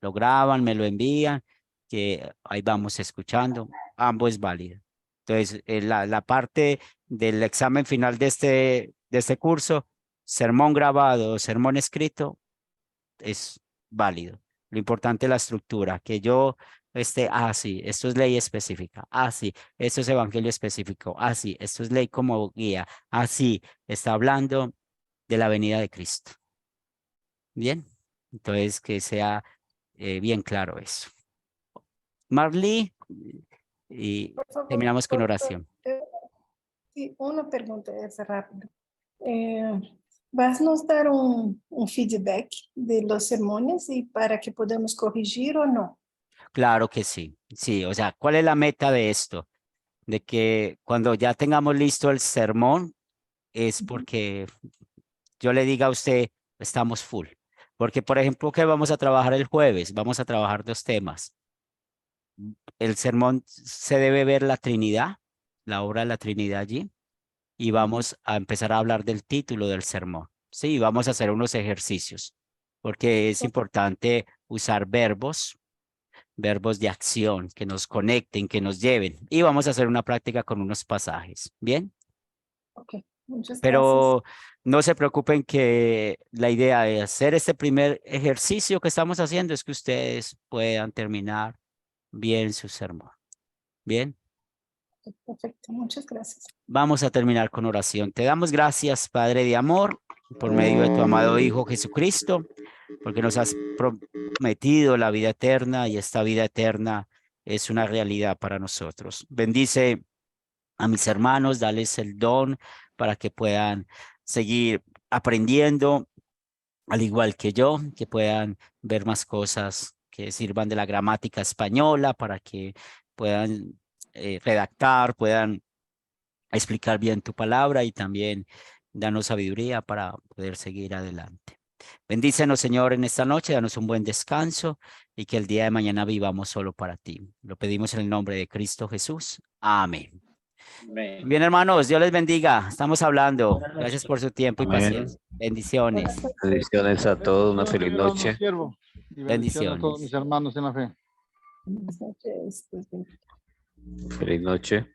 me lo envían, que ahí vamos escuchando. Ambos es válido. Entonces, la parte del examen final de este curso, sermón grabado o sermón escrito, es válido. Lo importante es la estructura, que yo sí, esto es ley específica, sí, esto es evangelio específico, sí, esto es ley como guía, sí, está hablando de la venida de Cristo. Bien, entonces que sea bien claro eso. Marley, y Por favor, terminamos con doctor, oración. sí, una pregunta esa rápida. ¿Vas a nos dar un feedback de los sermones y para que podamos corregir o no? Claro que sí, sí, o sea, ¿cuál es la meta de esto? De que cuando ya tengamos listo el sermón, es porque yo le diga a usted, estamos full. Porque, por ejemplo, ¿qué vamos a trabajar el jueves? Vamos a trabajar 2 temas. El sermón se debe ver la Trinidad, la obra de la Trinidad allí, y vamos a empezar a hablar del título del sermón. Sí, vamos a hacer unos ejercicios, porque es importante usar verbos de acción que nos conecten, que nos lleven. Y vamos a hacer una práctica con unos pasajes. ¿Bien? Ok, muchas gracias. Pero no se preocupen que la idea de hacer este primer ejercicio que estamos haciendo es que ustedes puedan terminar bien su sermón. ¿Bien? Perfecto, muchas gracias. Vamos a terminar con oración. Te damos gracias, Padre de amor, por medio de tu amado Hijo Jesucristo, porque nos has prometido la vida eterna y esta vida eterna es una realidad para nosotros. Bendice a mis hermanos, dales el don para que puedan seguir aprendiendo, al igual que yo, que puedan ver más cosas que sirvan de la gramática española, para que puedan redactar, puedan explicar bien tu palabra, y también danos sabiduría para poder seguir adelante. Bendícenos, Señor, en esta noche, danos un buen descanso y que el día de mañana vivamos solo para ti. Lo pedimos en el nombre de Cristo Jesús. Amén. Amén. Bien, hermanos, Dios les bendiga. Estamos hablando. Gracias por su tiempo y Amén. paciencia. Bendiciones. Bendiciones a todos, una feliz Bendiciones, noche. siervo, y bendiciones a todos Bendiciones. mis hermanos en la fe. Buenas noches, pues, Feliz noche.